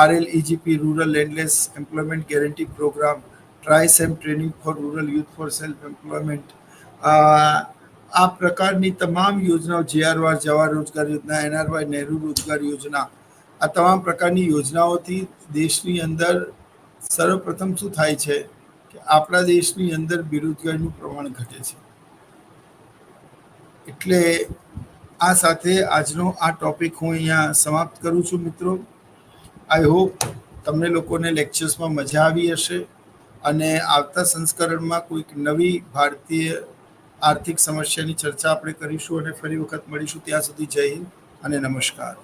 RLEGP rural landless employment guarantee programme, TRYSEM training for rural youth for self employment, આ પ્રકારની તમામ યોજનાઓ, JRY જવાહર રોજગાર યોજના, NRY નહેરુ રોજગાર યોજના, આ તમામ પ્રકારની યોજનાઓથી દેશની અંદર સર્વપ્રથમ શું થાય છે કે આપણા દેશની અંદર બેરોજગારીનું પ્રમાણ ઘટે છે. એટલે આ સાથે આજનો આ ટોપિક હું અહીંયા સમાપ્ત કરું છું મિત્રો. આઈ હોપ તમને લોકોને લેક્ચર્સમાં મજા આવી હશે અને આવતા સંસ્કરણમાં કોઈક નવી ભારતીય આર્થિક સમસ્યાની ચર્ચા આપણે કરીશું અને ફરી વખત મળીશું. ત્યાં સુધી જય હિન્દ અને નમસ્કાર.